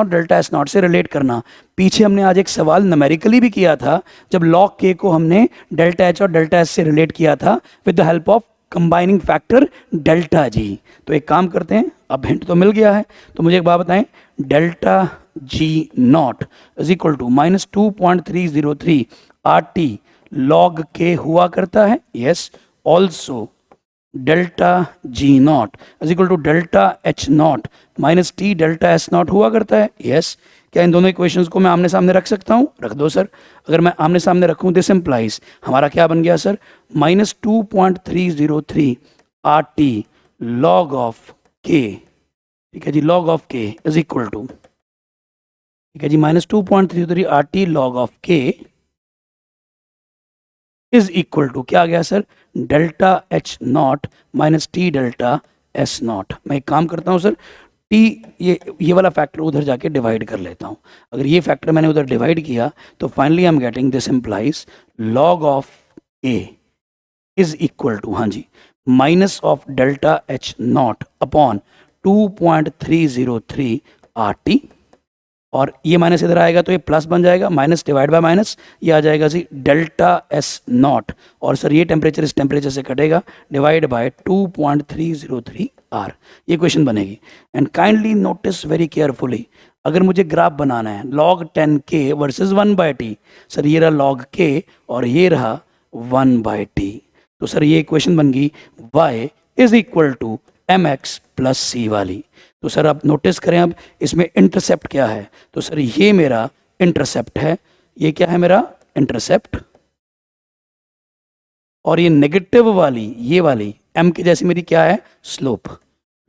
नॉट से रिलेट करना। पीछे हमने आज एक सवाल न्यूमेरिकली भी किया था, जब log k को हमने डेल्टा एच और डेल्टा एस से रिलेट किया था with the help of combining factor delta G. तो एक काम करते हैं, अब हिंट तो मिल गया है, तो मुझे एक बात बताएं, delta G naught is equal to -2.303 RT log k हुआ करता है, yes. Also delta G naught is equal to delta H naught minus T delta S naught हुआ करता है, यस। क्या इन दोनों इक्वेशंस को मैं आमने सामने रख सकता हूँ, रख दो सर। अगर मैं आमने सामने रखूँ, दिस इम्प्लाइज हमारा क्या बन गया sir, -2.303 RT log of k, ठीक है जी, log of k is equal to, ठीक है जी, -2.303 RT log of k is equal to क्या आ गया sir, delta H naught minus T delta S naught. मैं एक काम करता हूँ सर, टी ये वाला फैक्टर उधर जाके डिवाइड कर लेता हूँ। अगर ये फैक्टर मैंने उधर डिवाइड किया तो finally I am getting this implies log of A is equal to, हाँ जी, minus of delta H naught upon 2.303 RT, और ये माइनस इधर आएगा तो ये प्लस बन जाएगा, माइनस डिवाइड बाय माइनस, ये आ जाएगा जी डेल्टा एस नॉट, और सर ये टेम्परेचर इस टेम्परेचर से कटेगा, डिवाइड बाय 2.303 R। ये क्वेश्चन बनेगी। And kindly notice very carefully, अगर मुझे ग्राफ बनाना है log 10k versus 1/t, sir ये रहा log k और ये रहा 1/t, तो सर ये इक्वेशन बन गई y is equal to mx plus c वाली। तो सर आप नोटिस करें, अब इसमें इंटरसेप्ट क्या है, तो सर ये मेरा इंटरसेप्ट है, ये क्या है मेरा इंटरसेप्ट, और ये नेगेटिव वाली ये वाली m की जैसी मेरी क्या है स्लोप।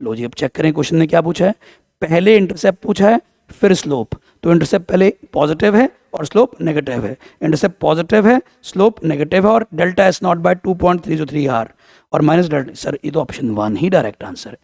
लो जी अब चेक करें क्वेश्चन ने क्या पूछा है, पहले इंटरसेप्ट पूछा है, फिर स्लोप। तो इंटरसेप्ट पहले पॉजिटिव है और स्लोप नेगेटिव है, इंटरसेप्ट पॉजिटिव है, स्लोप नेगेटिव है, और delta S naught by 2.303 R और माइनस डेल्टा। सर ये तो ऑप्शन 1 ही डायरेक्ट आंसर है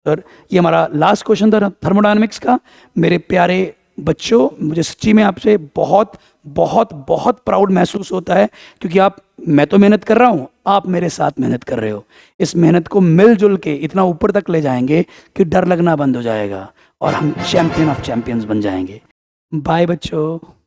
सर। ये हमारा लास्ट क्वेश्चन था थर्मोडायनेमिक्स का। मेरे प्यारे बच्चों, मुझे सच्ची में आपसे बहुत बहुत बहुत प्राउड महसूस होता है, क्योंकि मैं तो मेहनत कर रहा हूँ, आप मेरे साथ मेहनत कर रहे हो। इस मेहनत को मिलजुल के इतना ऊपर तक ले जाएंगे कि डर लगना बंद हो जाएगा और हम चैंपियन ऑफ चैंपियंस बन जाएंगे। बाय बच्चों।